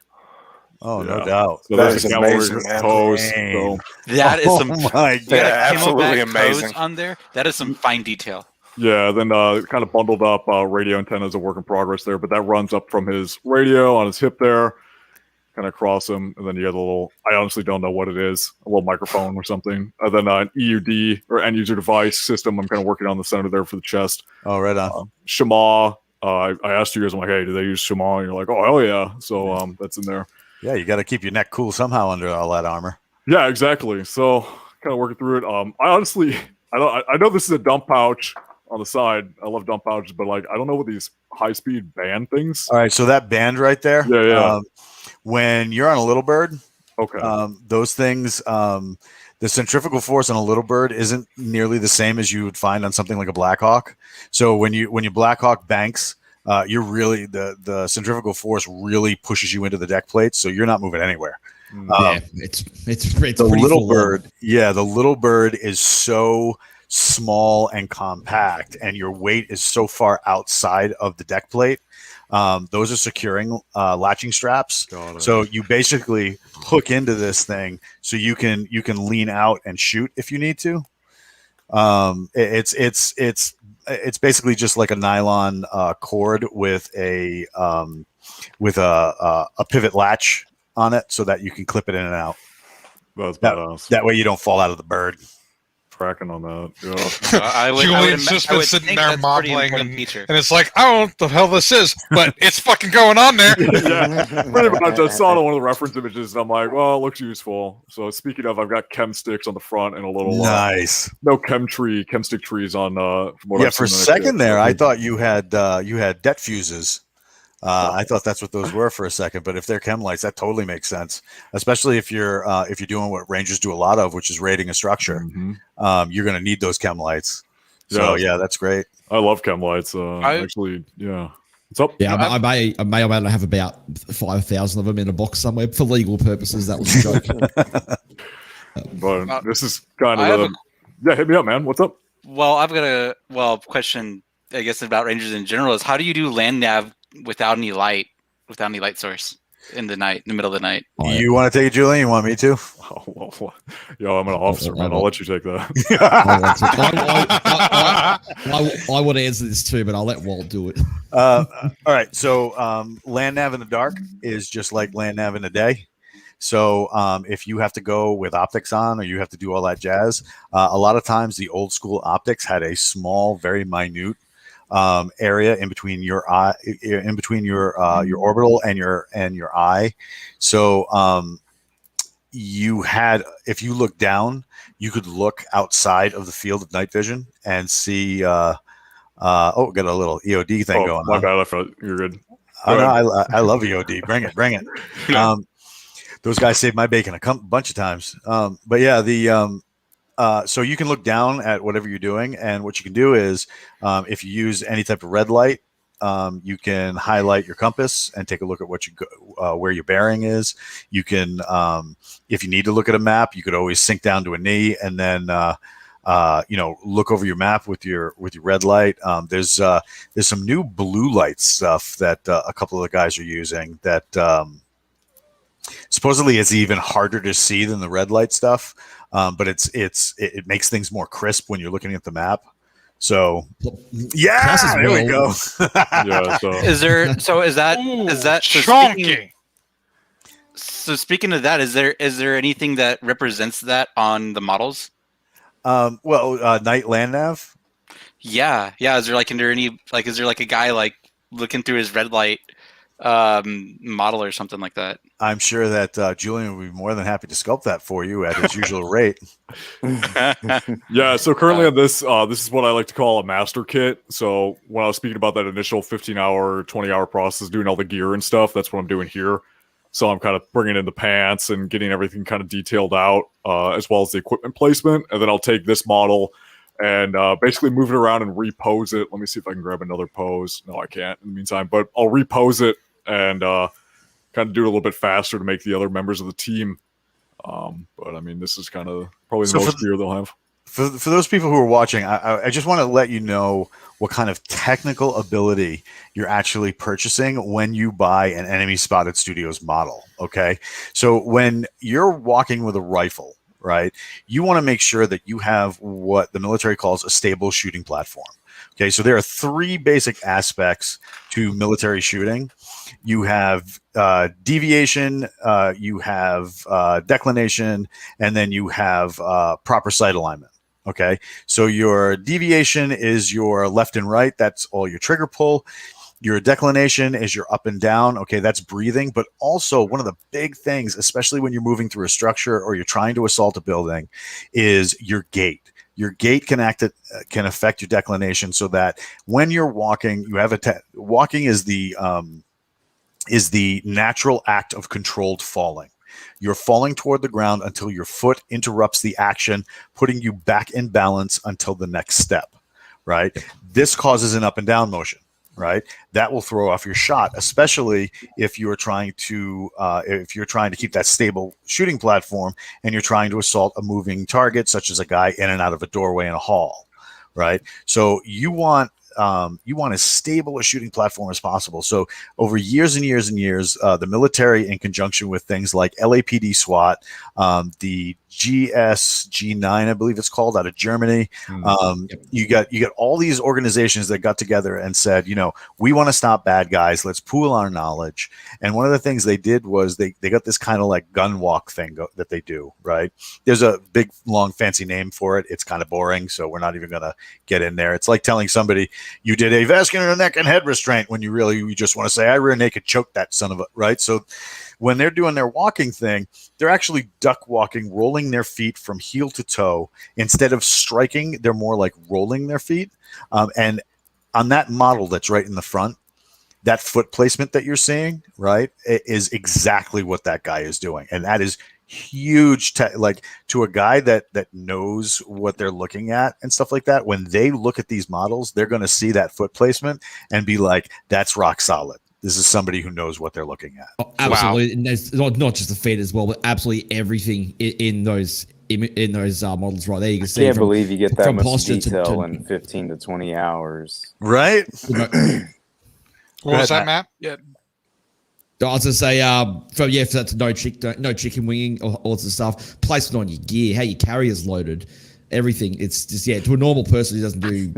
Oh, yeah. No doubt. So that there's is a amazing, hose. man. So. That is some absolutely amazing on there. That is some fine detail. Yeah, then kind of bundled up radio antenna is a work in progress there, but that runs up from his radio on his hip there, kind of across him, and then you have a little, I honestly don't know what it is, a little microphone or something. And then an EUD or end user device system I'm kind of working on the center there for the chest. Oh, right on. Shema, I asked you guys, I'm like, hey, do they use Shema? And you're like, oh, hell yeah. So that's in there. Yeah, you got to keep your neck cool somehow under all that armor. Yeah, exactly. So kind of working through it. I honestly, I know this is a dump pouch. on the side. I love dump pouches, but like I don't know what these high speed band things. All right, so that band right there. Yeah. When you're on a little bird, Okay. those things, the centrifugal force on a little bird isn't nearly the same as you would find on something like a Black Hawk. So when you Black Hawk banks, you're really the centrifugal force really pushes you into the deck plate, so you're not moving anywhere. Yeah, it's The pretty little full bird, on. the little bird is so small and compact, and your weight is so far outside of the deck plate. Those are securing latching straps. So you basically hook into this thing, so you can lean out and shoot if you need to. It's basically just like a nylon cord with a pivot latch on it, so that you can clip it in and out. That's badass. That way you don't fall out of the bird. Tracking on that. Yeah. Julian's just been sitting there modeling, and feature. it's like, I don't know what the hell this is, but it's fucking going on there. Yeah, pretty much. I saw one of the reference images, and I'm like, well, it looks useful. So speaking of, I've got chem sticks on the front and a little Nice. no chem stick trees on. For a second there, I thought you had debt fuses. I thought that's what those were for a second, but if they're chem lights, that totally makes sense. Especially if you're doing what Rangers do a lot of, which is raiding a structure. Mm-hmm. You're going to need those chem lights. So yeah, that's great. I love chem lights. Actually, yeah. What's up? Yeah, I may or may not have about 5,000 of them in a box somewhere for legal purposes. That was a joke. But this is kind of yeah. Hit me up, man. What's up? Well, I've got a question, I guess, about Rangers in general. Is how do you do land nav without any light source in the middle of the night? You want to take it, Julian? You want me to? Oh, well, yo, I'm an officer, man. I'll let you take that. I would answer this too, but I'll let Walt do it. All right. So land nav in the dark is just like land nav in the day. So if you have to go with optics on, or you have to do all that jazz, a lot of times the old school optics had a small, very minute area in between your eye, in between your orbital and your eye. So if you look down, you could look outside of the field of night vision and see. Got a little EOD thing going on. My bad. I thought you're good. Oh, no, I love EOD. Bring it. Those guys saved my bacon a bunch of times. But yeah, so you can look down at whatever you're doing, and what you can do is, if you use any type of red light, you can highlight your compass and take a look at where your bearing is. You can, if you need to look at a map, you could always sink down to a knee and then, look over your map with your red light. There's some new blue light stuff that a couple of the guys are using that supposedly it's even harder to see than the red light stuff. But it makes things more crisp when you're looking at the map. So yeah, there we go. Yeah. So Is that chunky? So speaking of that, is there anything that represents that on the models? Night land nav. Yeah. Is there is there a guy like looking through his red light model or something like that? I'm sure that Julian would be more than happy to sculpt that for you at his usual rate. Yeah, so currently on this is what I like to call a master kit. So when I was speaking about that initial 15-hour, 20-hour process, doing all the gear and stuff, that's what I'm doing here. So I'm kind of bringing in the pants and getting everything kind of detailed out, as well as the equipment placement. And then I'll take this model and basically move it around and repose it. Let me see if I can grab another pose. No, I can't in the meantime, but I'll repose it and kind of do it a little bit faster to make the other members of the team. But I mean, this is kind of probably the most gear they'll have. For those people who are watching, I just want to let you know what kind of technical ability you're actually purchasing when you buy an Enemy Spotted Studios model. Okay, so when you're walking with a rifle, right, you want to make sure that you have what the military calls a stable shooting platform. Okay, so there are three basic aspects to military shooting. You have deviation, you have declination, and then you have proper sight alignment. Okay, so your deviation is your left and right. That's all your trigger pull. Your declination is your up and down. Okay, that's breathing. But also one of the big things, especially when you're moving through a structure or you're trying to assault a building, is your gait. Your gait can affect your declination, so that when you're walking, you have walking is the natural act of controlled falling. You're falling toward the ground until your foot interrupts the action, putting you back in balance until the next step, right? This causes an up and down motion, right? That will throw off your shot, especially if you're trying to keep that stable shooting platform and you're trying to assault a moving target, such as a guy in and out of a doorway in a hall, right? So you want as stable a shooting platform as possible. So over years and years and years, the military, in conjunction with things like LAPD SWAT, the GSG9, I believe it's called, out of Germany. You got all these organizations that got together and said, we want to stop bad guys. Let's pool our knowledge. And one of the things they did was they got this kind of like gun walk thing that they do, right? There's a big, long, fancy name for it. It's kind of boring, so we're not even going to get in there. It's like telling somebody you did a vascular neck and head restraint when you just want to say, I rear naked choke that son of a, right? So when they're doing their walking thing, they're actually duck walking, rolling their feet from heel to toe. Instead of striking, they're more like rolling their feet. And on that model that's right in the front, that foot placement that you're seeing, right, is exactly what that guy is doing. And that is huge, like to a guy that knows what they're looking at and stuff like that. When they look at these models, they're going to see that foot placement and be like, that's rock solid. This is somebody who knows what they're looking at. Oh, absolutely. Wow. And there's not just the feet as well, but absolutely everything in those models right there. You can see. Can't believe you get that much detail in 15 to 20 hours. Right? What was that, Matt? Yeah. I was gonna say, for that's no chicken winging, all sorts of stuff. Placement on your gear, how your carrier's loaded, everything. It's just to a normal person who doesn't do,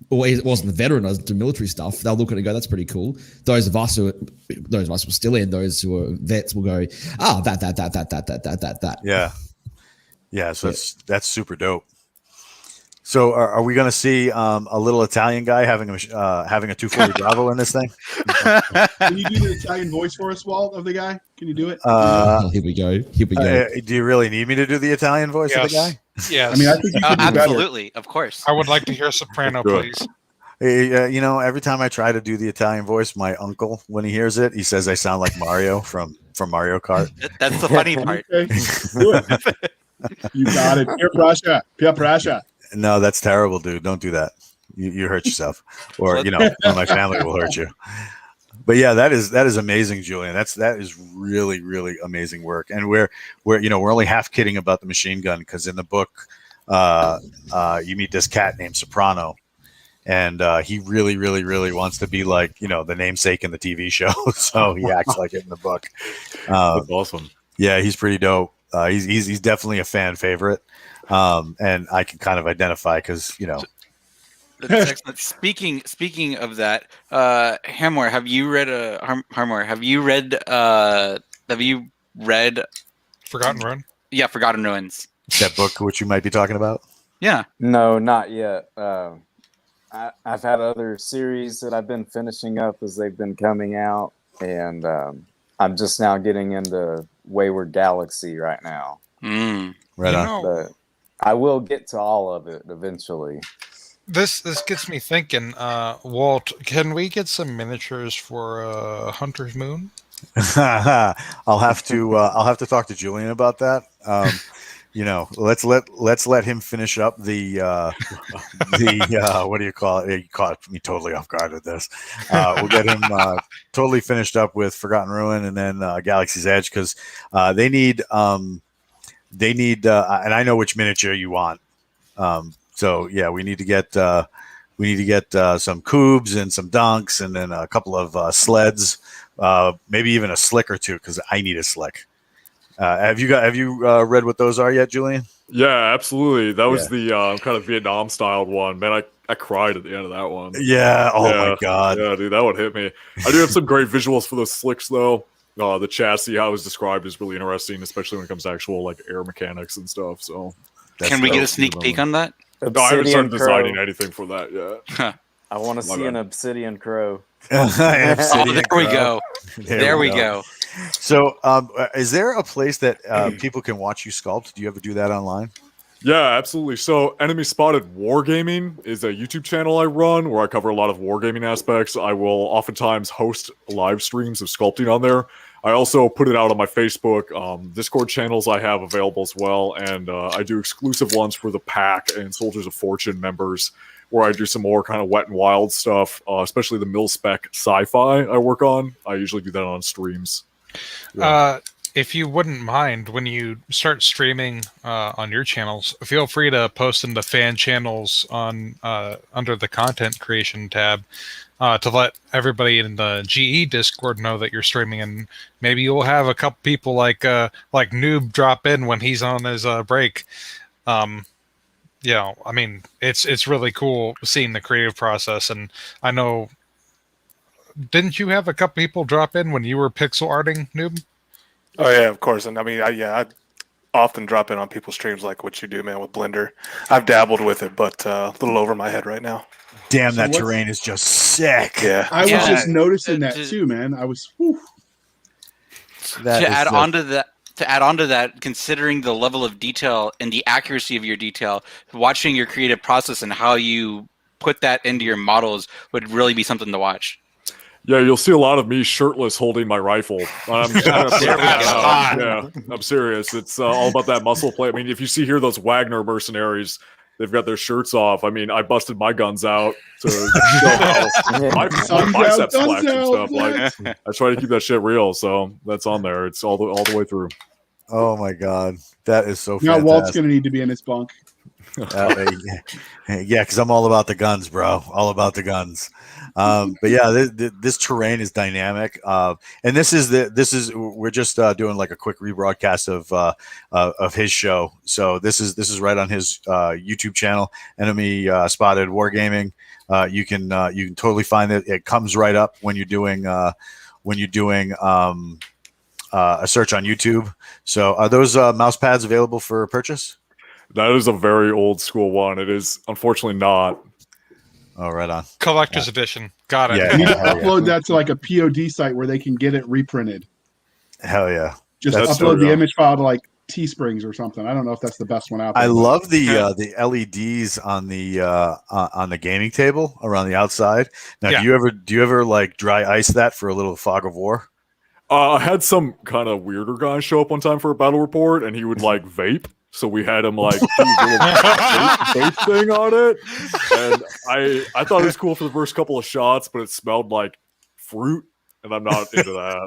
or it wasn't a veteran, doesn't do military stuff. They'll look at it and go, "That's pretty cool." Those of us who are still in, those who are vets will go, that. Yeah. So that's super dope. So are we going to see a little Italian guy having a 240 Bravo in this thing? Can you do the Italian voice for us, Walt, of the guy? Can you do it? Here we go. Do you really need me to do the Italian voice of the guy? Yes. I mean, I think you can do absolutely, of course. I would like to hear soprano, please. Every time I try to do the Italian voice, my uncle, when he hears it, he says I sound like Mario from Mario Kart. That's the funny part. Okay. Do it. You got it. Pia prasha. No, that's terrible, dude. Don't do that. You hurt yourself, or one of my family will hurt you. But yeah, that is amazing, Julian. That is really, really amazing work. And we're only half kidding about the machine gun, because in the book, you meet this cat named Soprano, and he really, really, really wants to be like the namesake in the TV show. So he acts like it in the book. That's awesome. Yeah, he's pretty dope. He's definitely a fan favorite. And I can kind of identify because That's excellent. Speaking of that, Harmore, have you read Forgotten Ruin? Yeah, Forgotten Ruins. That book which you might be talking about? Yeah. No, not yet. I've had other series that I've been finishing up as they've been coming out, and I'm just now getting into Wayward Galaxy right now. Right on. But I will get to all of it eventually. This gets me thinking, Walt, can we get some miniatures for Hunter's Moon? I'll have to talk to Julian about that. Let's let him finish up the what do you call it? You caught me totally off guard with this. We'll get him totally finished up with Forgotten Ruin and then Galaxy's Edge, because they need and I know which miniature you want. So yeah, we need to get some Coobs and some Dunks, and then a couple of sleds, maybe even a slick or two, because I need a slick. Have you read what those are yet, Julian? Yeah, absolutely. That was the kind of Vietnam styled one. Man, I cried at the end of that one. Yeah. Oh my god. Yeah, dude, that would hit me. I do have some great visuals for those slicks though. The chassis, how it was described, is really interesting, especially when it comes to actual like air mechanics and stuff. So, can we get a sneak peek on that? No, I haven't started designing anything for that yet. I want to see an Obsidian Crow. There we go. There we go. So, is there a place that people can watch you sculpt? Do you ever do that online? Yeah, absolutely. So, Enemy Spotted Wargaming is a YouTube channel I run where I cover a lot of wargaming aspects. I will oftentimes host live streams of sculpting on there. I also put it out on my Facebook, Discord channels I have available as well, and I do exclusive ones for the Pack and Soldiers of Fortune members where I do some more kind of wet and wild stuff, especially the mil-spec sci-fi I work on. I usually do that on streams. Yeah. If you wouldn't mind, when you start streaming on your channels, feel free to post in the fan channels on under the content creation tab to let everybody in the GE Discord know that you're streaming, and maybe you'll have a couple people like Noob drop in when he's on his break. You know, I mean, it's really cool seeing the creative process, and I know. Didn't you have a couple people drop in when you were pixel arting, Noob? Oh yeah, of course. And I mean, I often drop in on people's streams like what you do, man, with Blender. I've dabbled with it, but a little over my head right now. Damn, that terrain is just sick. Yeah, I was just noticing that too, man. I was. To add on to that, considering the level of detail and the accuracy of your detail, watching your creative process and how you put that into your models would really be something to watch. Yeah, you'll see a lot of me shirtless holding my rifle. I'm serious. It's all about that muscle play. I mean, if you see here those Wagner mercenaries, they've got their shirts off. I mean, I busted my guns out to show how my biceps flex and stuff. Like, I try to keep that shit real, so that's on there. It's all the way through. Oh my god, that is so. Now fantastic. Walt's gonna need to be in his bunk. Yeah, because I'm all about the guns, bro. All about the guns. But yeah, this terrain is dynamic, and this is we're just doing like a quick rebroadcast of his show. So this is right on his YouTube channel, Enemy Spotted Wargaming. You can totally find it. It comes right up when you're doing a search on YouTube. So are those mouse pads available for purchase? That is a very old school one. It is unfortunately not. Oh, right on. Collector's edition. Got it. Yeah, You need to upload that to like a POD site where they can get it reprinted. Hell yeah. Just upload the image file to like Teesprings or something. I don't know if that's the best one out there. I love the LEDs on the gaming table around the outside. Now, do you ever like dry ice that for a little fog of war? I had some kind of weirder guy show up one time for a battle report, and he would like vape. So we had him like do a little vape thing on it, and I thought it was cool for the first couple of shots, but it smelled like fruit, and I'm not into that.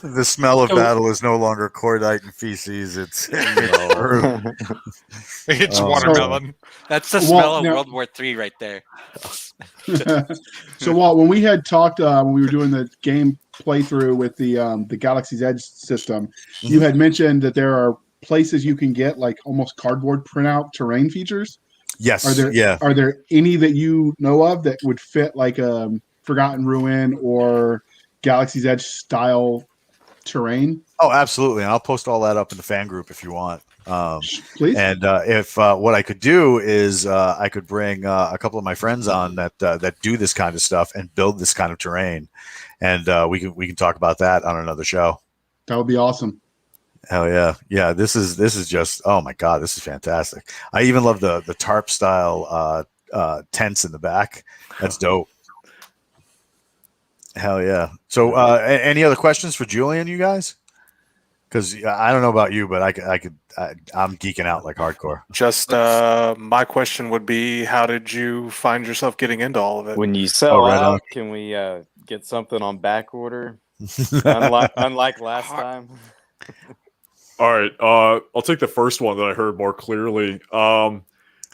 The smell of battle is no longer cordite and feces. It's watermelon. That's the smell of World War III right there. So Walt, when we had talked when we were doing the game playthrough with the Galaxy's Edge system, you had mentioned that there are places you can get like almost cardboard printout terrain features. Yes. Are there any that you know of that would fit like a Forgotten Ruin or Galaxy's Edge style terrain? Oh, absolutely. And I'll post all that up in the fan group if you want. Please. And if what I could do is I could bring a couple of my friends on that do this kind of stuff and build this kind of terrain, and we can talk about that on another show. That would be awesome. Hell yeah, yeah. This is just, oh my god, this is fantastic. I even love the tarp style tents in the back. That's dope. Hell yeah. So any other questions for Julian, you guys? Because I don't know about you, but I'm geeking out like hardcore. Just my question would be, how did you find yourself getting into all of it? When you sell out, can we get something on back order? unlike last time. All right, I'll take the first one that I heard more clearly.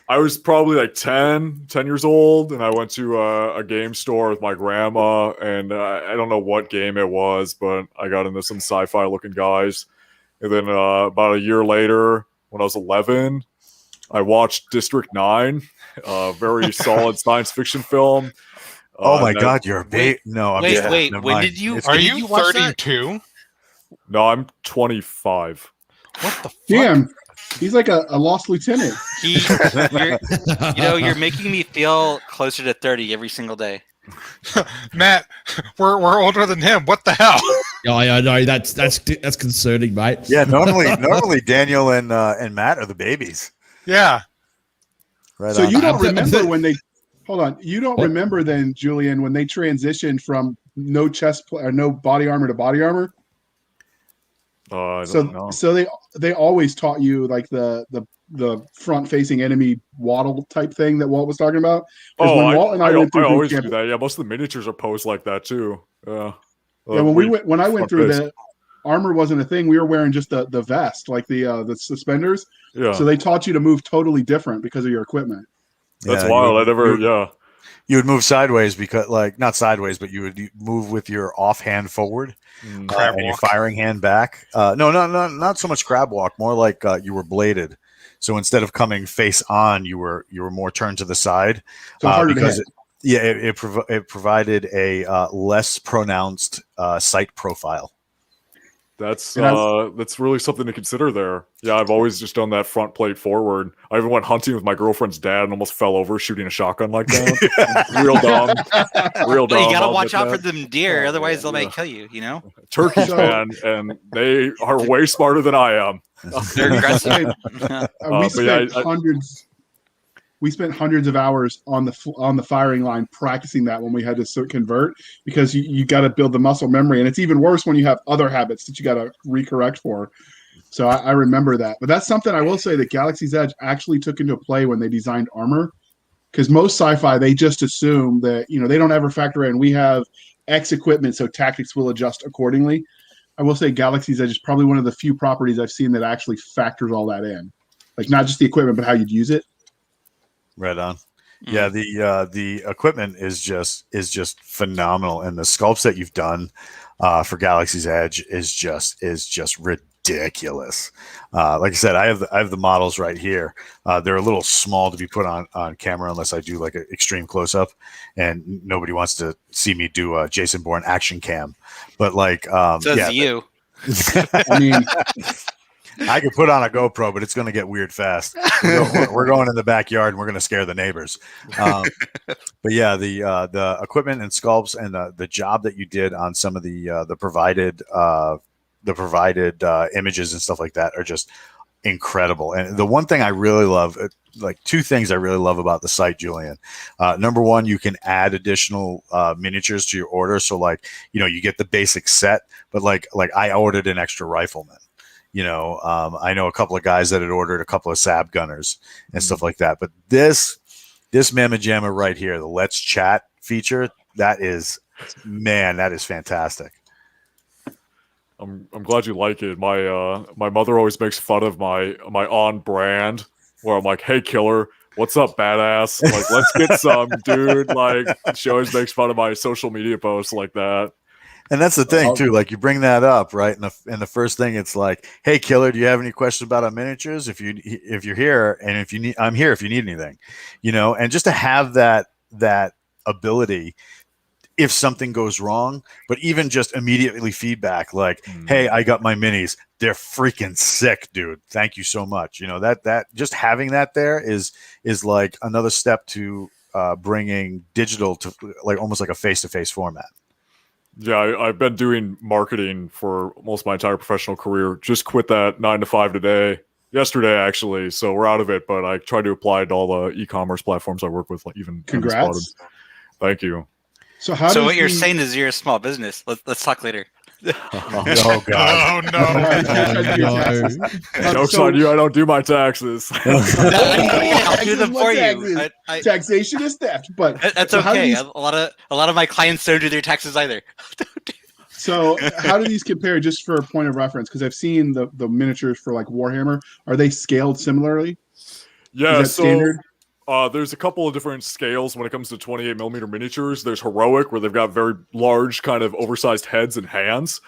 I was probably like 10 years old, and I went to a game store with my grandma, and I don't know what game it was, but I got into some sci-fi looking guys. And then about a year later, when I was 11, I watched District 9, a very solid science fiction film. Oh my god, you're a bait. No, wait. When did you? Are you 32? No, I'm 25. What the fuck? Damn. He's like a lost lieutenant. You're making me feel closer to 30 every single day. Matt, we're older than him. What the hell? Oh, yeah, no, that's concerning, mate. Yeah, normally Daniel and Matt are the babies. Yeah. Right So on. you don't I'm th- remember when they hold on. You don't What? remember then, Julian, when they transitioned from no or no body armor to body armor. I don't know. So they always taught you like the front facing enemy waddle type thing that Walt was talking about. Because when Walt and I went through boot always camp, do that. Yeah, most of the miniatures are posed like that too. Yeah. yeah, when I went through the armor wasn't a thing. We were wearing just the vest, like the suspenders. Yeah. So they taught you to move totally different because of your equipment. That's Yeah, wild. You would move sideways because, like, not sideways, but you would move with your offhand forward and your firing hand back. No, not so much crab walk. More like you were bladed. So instead of coming face on, you were more turned to the side. So harder to hit. It provided a less pronounced sight profile. That's really something to consider there. Yeah, I've always just done that front plate forward. I even went hunting with my girlfriend's dad and almost fell over shooting a shotgun like that. Real dumb. Real dumb. You gotta watch out for them deer, otherwise they might kill you. You know, turkeys, man, and they are way smarter than I am. They're aggressive. We spent hundreds of hours on the firing line practicing that when we had to convert, because you got to build the muscle memory, and it's even worse when you have other habits that you got to recorrect for. So I remember that, but that's something I will say that Galaxy's Edge actually took into play when they designed armor, because most sci-fi they just assume that they don't ever factor in we have X equipment, so tactics will adjust accordingly. I will say Galaxy's Edge is probably one of the few properties I've seen that actually factors all that in, like not just the equipment but how you'd use it. Right on. Yeah, the equipment is just phenomenal, and the sculpts that you've done for Galaxy's Edge is just ridiculous. Like I said, I have the models right here. They're a little small to be put on camera unless I do like an extreme close up, and nobody wants to see me do a Jason Bourne action cam. But like, you. I mean. I could put on a GoPro, but it's going to get weird fast. We're going in the backyard and we're going to scare the neighbors. But yeah, the equipment and sculpts and the job that you did on some of the provided images and stuff like that are just incredible. And the one thing I really love, like two things I really love about the site, Julian. Number one, you can add additional miniatures to your order. So like, you get the basic set, but like I ordered an extra rifleman. I know a couple of guys that had ordered a couple of Sab gunners and stuff like that. But this Mamma Jamma right here, the Let's Chat feature, that is fantastic. I'm glad you like it. My mother always makes fun of my on brand where I'm like, "Hey, killer, what's up, badass? Like, let's get some, dude." Like, she always makes fun of my social media posts like that. And that's the thing too. Like you bring that up, right? And the first thing it's like, "Hey, killer, do you have any questions about our miniatures? If you're here, and if you need, I'm here. If you need anything, And just to have that ability, if something goes wrong, but even just immediately feedback, like, "Hey, I got my minis. They're freaking sick, dude. Thank you so much." That just having that there is like another step to bringing digital to like almost like a face-to-face format. Yeah, I've been doing marketing for most of my entire professional career. Just quit that 9 to 5 yesterday actually. So we're out of it, but I try to apply to all the e-commerce platforms I work with. Like even congrats. Thank you. So what you're saying is you're a small business. Let's talk later. Oh God! Oh no! Joke's on you! I don't do my taxes. I'll do them for you. Taxation is theft, but that's okay. A lot of my clients don't do their taxes either. So how do these compare, just for a point of reference? Because I've seen the miniatures for like Warhammer. Are they scaled similarly? Yeah. Is that standard? There's a couple of different scales when it comes to 28mm miniatures. There's heroic, where they've got very large, kind of oversized heads and hands,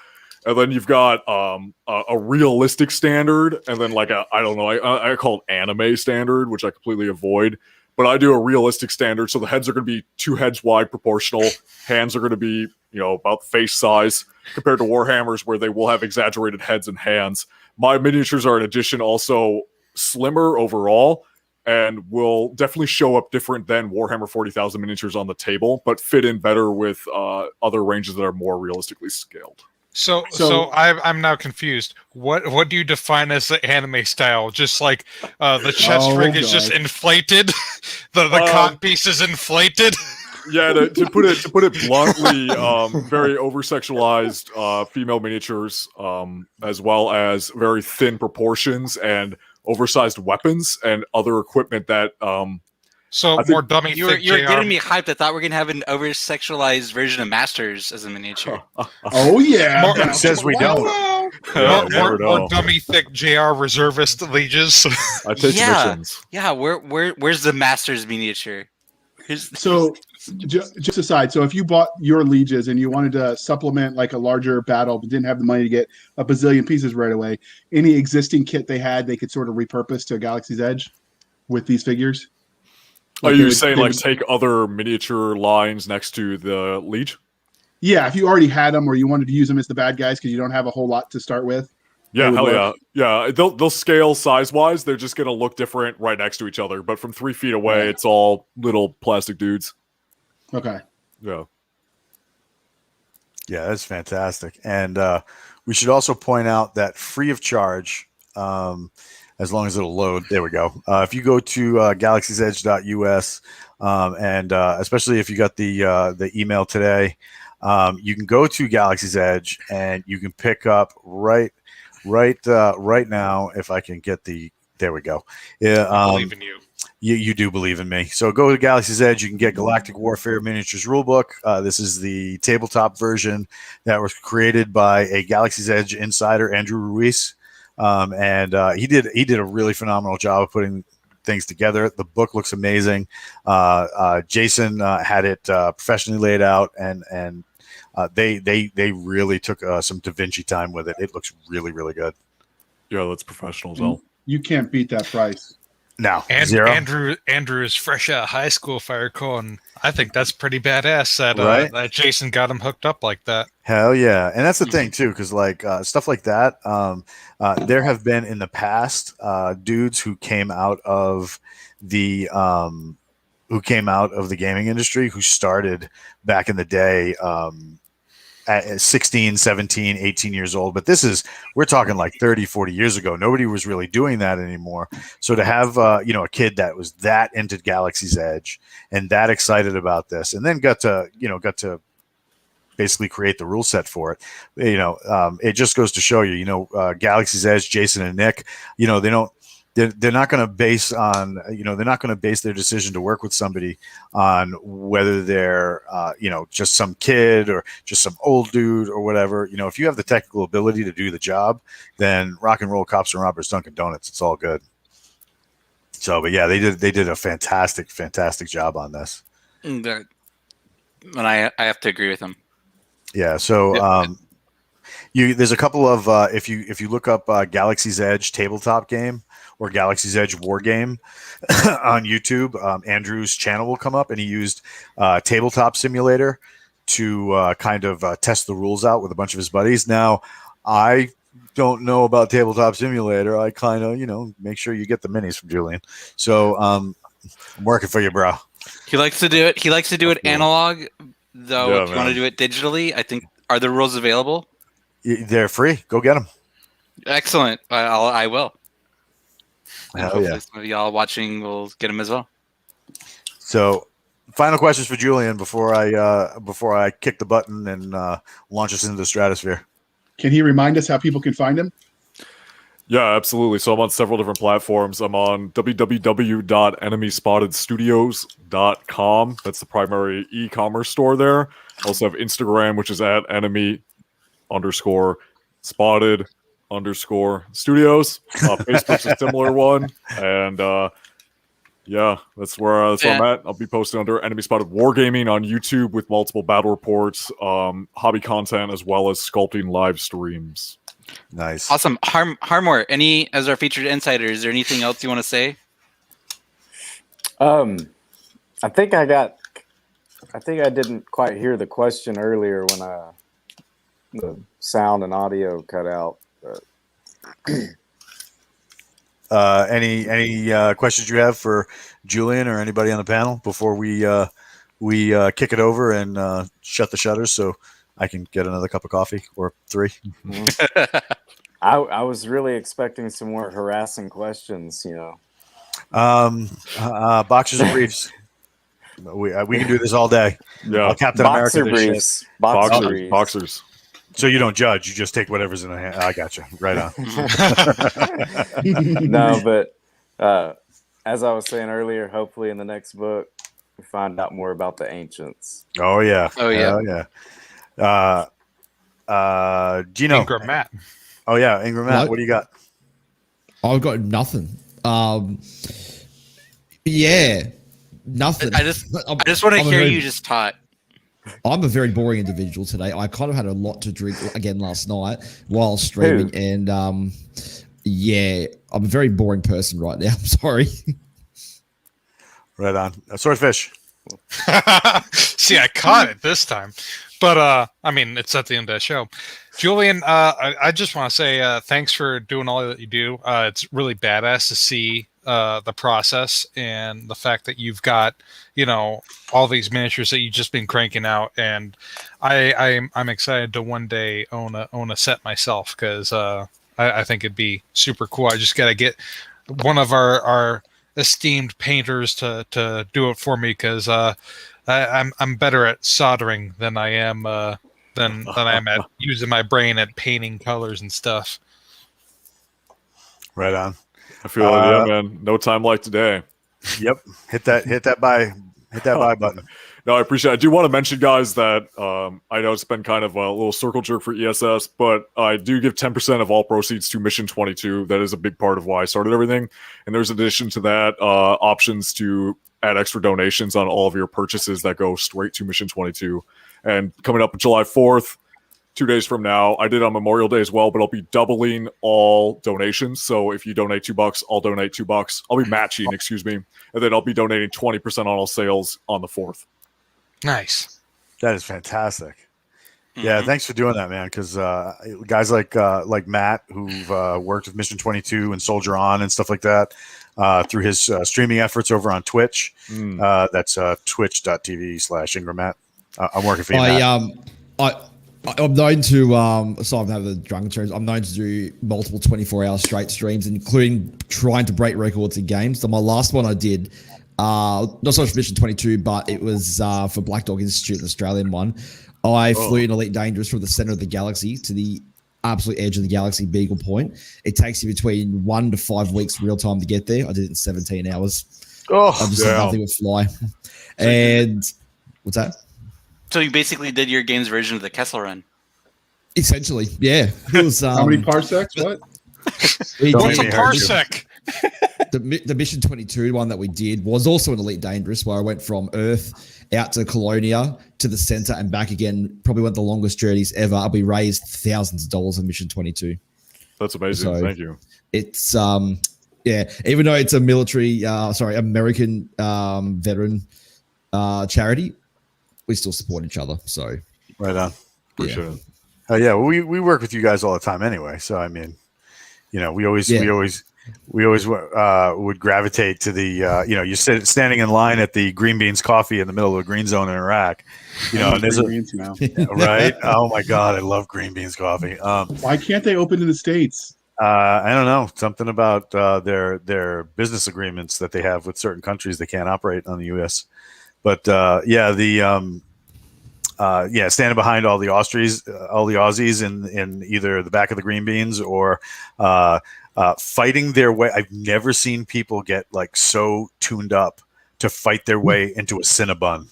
and then you've got a realistic standard, and then like I call it anime standard, which I completely avoid. But I do a realistic standard, so the heads are going to be 2 heads wide, proportional. Hands are going to be about face size, compared to Warhammers, where they will have exaggerated heads and hands. My miniatures are in addition also slimmer overall, and will definitely show up different than Warhammer 40,000 miniatures on the table, but fit in better with other ranges that are more realistically scaled. So So- I'm now confused. What do you define as the anime style? Just like the chest Oh, rig is just God. inflated, the cock piece is inflated. Yeah, to put it bluntly, very over sexualized female miniatures, as well as very thin proportions and oversized weapons and other equipment that So I think- more dummy You were thick JR. getting me hyped. I thought we were gonna have an over sexualized version of Masters as a miniature. Oh yeah. More- Now, Says we wow, don't. wow. Yeah, you more never know. dummy thick JR reservist lieges. I take Yeah. commissions. Yeah, where's the Masters miniature? So just aside, so if you bought your lieges and you wanted to supplement like a larger battle but didn't have the money to get a bazillion pieces right away, any existing kit they had they could sort of repurpose to Galaxy's Edge with these figures? Are Like, you they would- saying they like would- take other miniature lines next to the leech? Yeah, if you already had them or you wanted to use them as the bad guys because you don't have a whole lot to start with. Yeah, would hell work. yeah. Yeah, they'll scale size wise. They're just gonna look different right next to each other. But from 3 feet away, Yeah. it's all little plastic dudes. Okay. Yeah. Yeah, that's fantastic. And we should also point out that free of charge, as long as it'll load. There we go. If you go to galaxiesedge.us, and especially if you got the email today, you can go to Galaxy's Edge and you can pick up right now. If I can get there we go. Yeah, I believe in you. You do believe in me. So go to Galaxy's Edge. You can get Galactic Warfare Miniatures Rulebook. This is the tabletop version that was created by a Galaxy's Edge insider, Andrew Ruiz, and he did a really phenomenal job of putting things together. The book looks amazing. Jason had it professionally laid out, and they really took some Da Vinci time with it. It looks really, really good. Yeah, that's professional as well. You can't beat that price. No, And zero. Andrew is fresh out of high school, if I recall, and I think that's pretty badass that Right? that Jason got him hooked up like that. Hell yeah, and that's the thing too, because like stuff like that, there have been in the past dudes who came out of the gaming industry who started back in the day at 16, 17, 18 years old. But we're talking like 30, 40 years ago. Nobody was really doing that anymore. So to have, a kid that was that into Galaxy's Edge and that excited about this, and then got to basically create the rule set for it, it just goes to show you, Galaxy's Edge, Jason and Nick, they're not going to base their decision to work with somebody on whether they're just some kid or just some old dude or whatever. If you have the technical ability to do the job, then rock and roll, cops and robbers, Dunkin' Donuts, it's all good. So, but yeah, they did a fantastic job on this. And I have to agree with him. Yeah. So there's a couple of if you look up Galaxy's Edge tabletop game or Galaxy's Edge War Game on YouTube, Andrew's channel will come up, and he used Tabletop Simulator to kind of test the rules out with a bunch of his buddies. Now, I don't know about Tabletop Simulator. I kind of, make sure you get the minis from Julian. So I'm working for you, bro. He likes to do it. He likes to do it analog, though. Yeah, if you want to man. do it digitally, I think are the rules available? They're free. Go get them. Excellent. I will. And Hell hopefully yeah. some of y'all watching will get them as well. So, final questions for Julian before I kick the button and launch us into the stratosphere. Can he remind us how people can find him? Yeah, absolutely. So I'm on several different platforms. I'm on www.enemyspotted.studios.com. That's the primary e-commerce store there. I also have Instagram, which is at enemy_spotted_studios. Facebook's a similar one. And yeah, that's where I'm at. I'll be posting under Enemy Spotted Wargaming on YouTube with multiple battle reports, hobby content, as well as sculpting live streams. Nice. Awesome. Harmore, as our featured insider, is there anything else you want to say? I think I didn't quite hear the question earlier when the sound and audio cut out. But Any questions you have for Julian or anybody on the panel before we kick it over and shut the shutters so I can get another cup of coffee or 3. I was really expecting some more harassing questions, Boxers and briefs. We can do this all day. Yeah. Captain Boxer America. This shit. briefs. Boxer Boxers. briefs. Boxers. So you don't judge. You just take whatever's in the hand. I got you. Right on. No, but as I was saying earlier, hopefully in the next book, we find out more about the ancients. Oh, yeah. Oh, yeah. Gino. Ingram Matt. Oh, yeah. Ingram Matt. Hello? What do you got? I've got nothing. Yeah, nothing. I just want to hear you just talk. I'm a very boring individual today. I kind of had a lot to drink again last night while streaming, and yeah, I'm a very boring person right now. I'm sorry. Right on. Swordfish. See, I caught it this time, but I mean, it's at the end of the show. Julian, I just want to say thanks for doing all that you do. It's really badass to see the process and the fact that you've got, all these miniatures that you've just been cranking out, and I'm excited to one day own a set myself, because I think it'd be super cool. I just got to get one of our esteemed painters to do it for me, because I'm better at soldering than I am than I am at using my brain at painting colors and stuff. Right on. I feel like, yeah, man. No time like today. Yep. Hit that buy button. No, I appreciate it. I do want to mention, guys, that I know it's been kind of a little circle jerk for ESS, but I do give 10% of all proceeds to Mission 22. That is a big part of why I started everything. And there's addition to that, options to add extra donations on all of your purchases that go straight to Mission 22. And coming up July 4th, 2 days from now, I did on Memorial Day as well, but I'll be doubling all donations. So if you donate $2, I'll donate $2. I'll be matching, excuse me. And then I'll be donating 20% on all sales on the 4th. Nice. That is fantastic. Yeah, thanks for doing that, man. Because guys like Matt, who've worked with Mission 22 and Soldier On and stuff like that, through his streaming efforts over on Twitch. That's twitch.tv/Ingram Matt. I'm working for you, Matt. I'm known to aside from having the drunken streams, I'm known to do multiple 24-hour straight streams, including trying to break records in games. So my last one I did, not so much Mission 22, but it was for Black Dog Institute, an Australian one. I flew in Elite Dangerous from the center of the galaxy to the absolute edge of the galaxy, Beagle Point. It takes you between 1 to 5 weeks real time to get there. I did it in 17 hours. I just had nothing with fly. And what's that? So you basically did your game's version of the Kessel Run. Essentially, yeah. It was, How many parsecs? What? What's a parsec? The Mission 22 one that we did was also an Elite Dangerous, where I went from Earth out to Colonia to the center and back again. Probably one of the longest journeys ever. We raised thousands of dollars on Mission 22. That's amazing. So Thank you. It's yeah, even though it's a military, American veteran charity, we still support each other. So Right on. Appreciate it. Yeah, well, we work with you guys all the time anyway. So I mean, we always would gravitate to the you sit standing in line at the Green Beans Coffee in the middle of the green zone in Iraq, and there's now. right. Oh my God, I love Green Beans Coffee. Why can't they open in the States? I don't know, something about their business agreements that they have with certain countries they can't operate on the U.S. But standing behind all the Aussies in either the back of the Green Beans or fighting their way. I've never seen people get so tuned up to fight their way into a Cinnabon.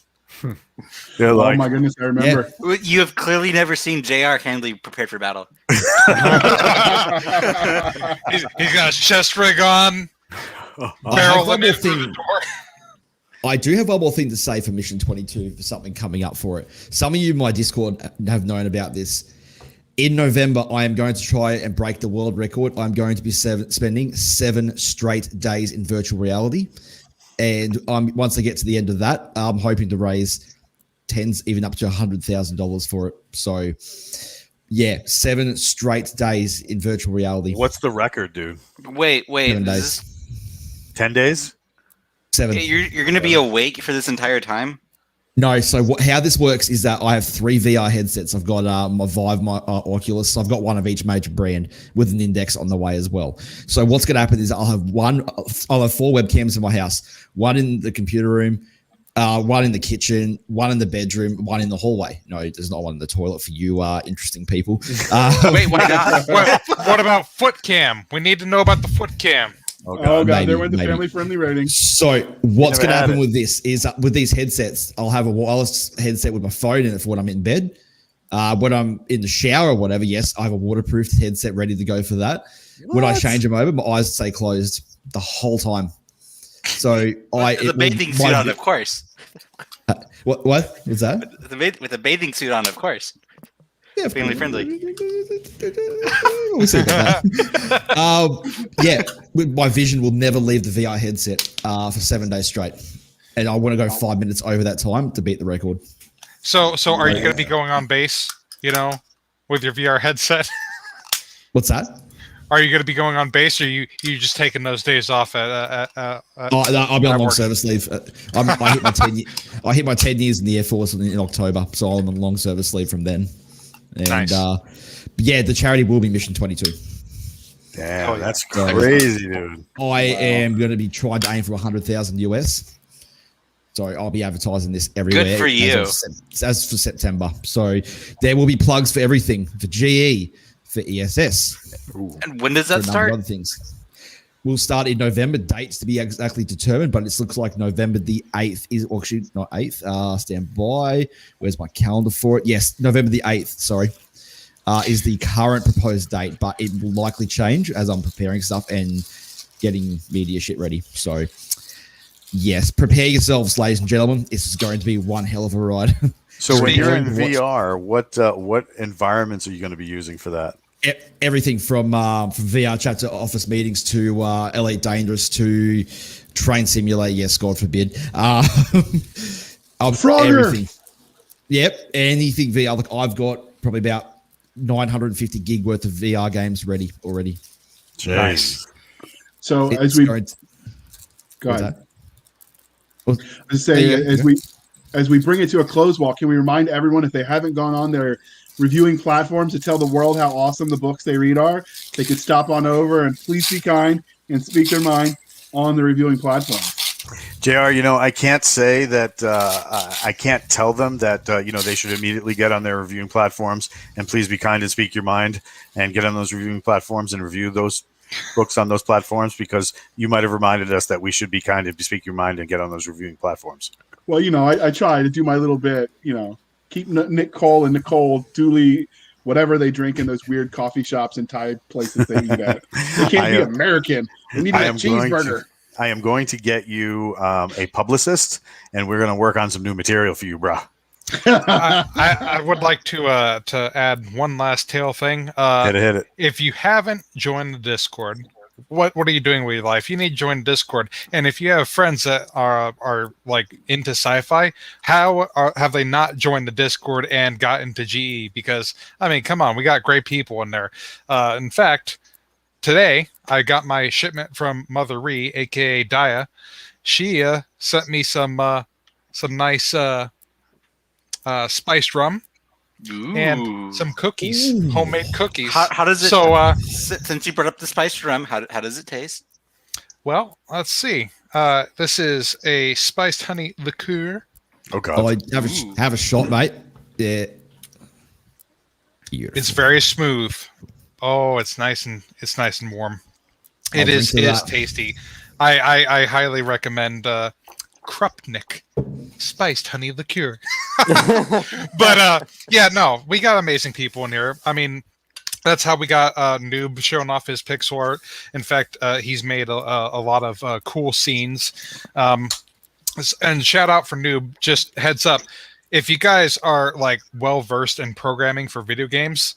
They're Oh my goodness, I remember. You have clearly never seen JR Handley prepared for battle. He's got a chest rig on. Barrel limit through the door. I do have one more thing to say for Mission 22 for something coming up for it. Some of you in my Discord have known about this. In November, I am going to try and break the world record. I'm going to be spending 7 straight days in virtual reality. And once I get to the end of that, I'm hoping to raise tens, even up to $100,000 for it. So, yeah, 7 straight days in virtual reality. What's the record, dude? Wait. 7 days. 10 days? 7. You're going to be awake for this entire time? No, so how this works is that I have 3 VR headsets. I've got my Vive, my Oculus. I've got one of each major brand with an index on the way as well. So what's going to happen is I'll have 4 webcams in my house, one in the computer room, one in the kitchen, one in the bedroom, one in the hallway. No, there's not one in the toilet for you interesting people. Wait, why not? What about foot cam? We need to know about the foot cam. Oh god, maybe, there went the maybe. family-friendly rating. So what's going to happen it. with this is with these headsets, I'll have a wireless headset with my phone in it for when I'm in bed. When I'm in the shower or whatever, yes, I have a waterproof headset ready to go for that. When I change them over, my eyes stay closed the whole time. So The bathing suit on, of course. What was that? With the bathing suit on, of course. Yeah, Family friendly. We'll see about that. Yeah, my vision will never leave the VR headset for 7 days straight, and I want to go 5 minutes over that time to beat the record. So are you going to be going on base? With your VR headset? What's that? Are you going to be going on base, or you just taking those days off I'll be on long service leave. I hit my 10 years in the Air Force in October, so I'm on long service leave from then. And Nice. Yeah, the charity will be Mission 22. Damn, that's crazy, dude. I am going to be trying to aim for 100,000 US. So I'll be advertising this everywhere. Good for you. As for September. So there will be plugs for everything, for GE, for ESS. And when does for a that number start? of other things. We'll start in November. Dates to be exactly determined, but it looks like November the 8th is, or actually not 8th. Stand by. Where's my calendar for it? Yes, November the 8th. Sorry, is the current proposed date, but it will likely change as I'm preparing stuff and getting media shit ready. So, yes, prepare yourselves, ladies and gentlemen. This is going to be one hell of a ride. So when you're in What's- VR, what environments are you going to be using for that? Everything from VR chat to office meetings to Elite Dangerous to Train Simulator. Yes, God forbid. Frogger! Everything. Yep, anything VR. Look, I've got probably about 950 gig worth of VR games ready already. Jeez. So It's as we going to- go what's ahead. that? Well, I was saying, There you go. as we bring it to a close, Walt, can we remind everyone, if they haven't gone on their reviewing platforms to tell the world how awesome the books they read are, they could stop on over and please be kind and speak their mind on the reviewing platform. JR, I can't say that I can't tell them that they should immediately get on their reviewing platforms and please be kind and speak your mind and get on those reviewing platforms and review those books on those platforms, because you might have reminded us that we should be kind and speak your mind and get on those reviewing platforms. Well, I try to do my little bit, keep Nick Cole and Nicole duly whatever they drink in those weird coffee shops and Thai places they eat at. They can't be American. They need to get a cheeseburger. I am going to get you a publicist, and we're going to work on some new material for you, bro. I would like to add one last tail thing. Hit it. If you haven't joined the Discord, what are you doing with your life? You need to join Discord. And if you have friends that are like into sci-fi, have they not joined the Discord and got into GE? Because come on, we got great people in there. In fact, today I got my shipment from Mother Ree, aka Daya. She sent me some nice spiced rum and some cookies, homemade cookies. How does it? So, since you brought up the spiced rum, how does it taste? well, let's see. This is a spiced honey liqueur. Oh God! I have a shot, mate. Yeah, beautiful. It's very smooth. Oh, it's nice and warm. It is tasty. I highly recommend Krupnik spiced honey liqueur. But we got amazing people in here. That's how we got Noob showing off his pixel art. In fact, he's made a lot of cool scenes. And shout out for Noob. Just heads up, if you guys are like well versed in programming for video games,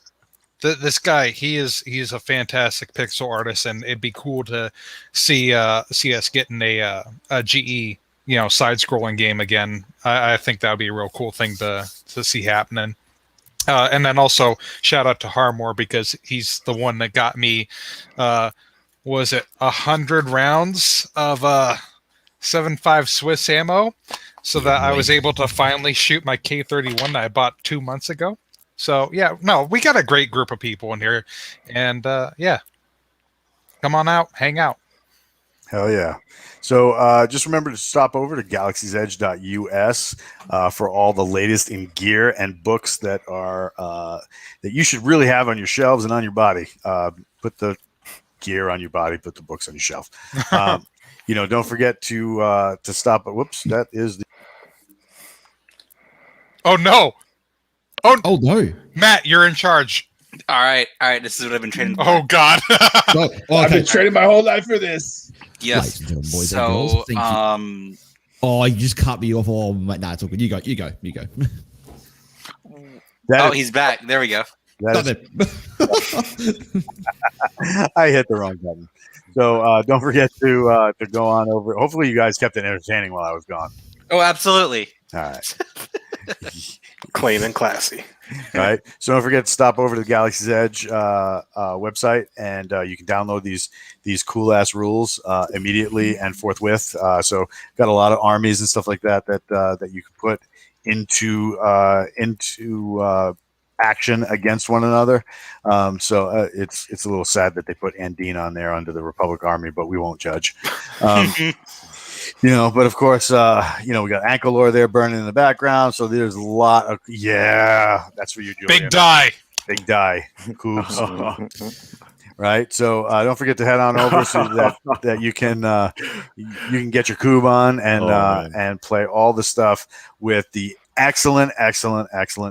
this guy, he's a fantastic pixel artist, and it'd be cool to see us getting a GE side-scrolling game again. I think that would be a real cool thing to see happening. And then also shout out to Harmore, because he's the one that got me, was it 100 rounds of 7.5 Swiss ammo? so that I was able to finally shoot my K31 that I bought 2 months ago. So yeah, no, we got a great group of people in here, and yeah, come on out, hang out. Hell yeah. So just remember to stop over to galaxiesedge.us for all the latest in gear and books that are that you should really have on your shelves and on your body. Put the gear on your body, put the books on your shelf. Don't forget to stop. Whoops, that is the. Oh no! Oh no! Matt, you're in charge. All right. This is what I've been training for. Oh God! I've been training my whole life for this. Yes. Ladies and gentlemen, boys and So, girls, thank you. Oh, you just cut me off. Oh, mate, nah, it's all good. You go. He's back. There we go. I hit the wrong button. So don't forget to go on over. Hopefully, you guys kept it entertaining while I was gone. Oh, absolutely. All right. Clean and classy. All right. So don't forget to stop over to the Galaxy's Edge website, and you can download these cool ass rules immediately and forthwith. So got a lot of armies and stuff like that you can put into action against one another. So it's a little sad that they put Andine on there under the Republic Army, but we won't judge. But of course, we got Ankalor there burning in the background. So there's a lot of, that's for you, Julian. Big die. Coops. Right. So don't forget to head on over so that you can get your cube on and play all the stuff with the excellent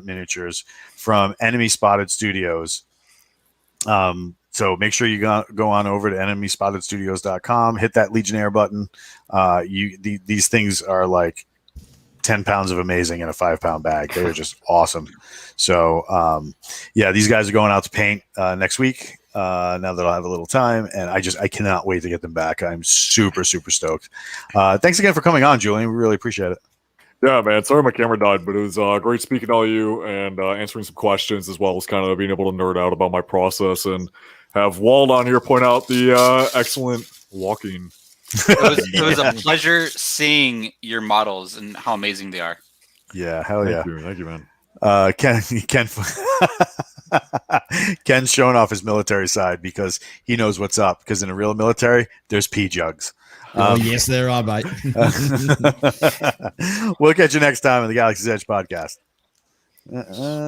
miniatures from Enemy Spotted Studios. So make sure you go on over to enemyspotted.studios.com, hit that Legionnaire button. These things are like 10 pounds of amazing in a 5-pound bag. They are just awesome. So these guys are going out to paint next week. Now that I'll have a little time, and I cannot wait to get them back. I'm super stoked. Thanks again for coming on, Julian. We really appreciate it. Yeah, man. Sorry my camera died, but it was great speaking to all you and answering some questions, as well as kind of being able to nerd out about my process and have Wald on here point out the excellent walking. It was a pleasure seeing your models and how amazing they are. Yeah, hell yeah. Thank you, man. Ken's showing off his military side because he knows what's up. Because in a real military, there's pee jugs. Yes, there are, mate. We'll catch you next time on the Galaxy's Edge podcast.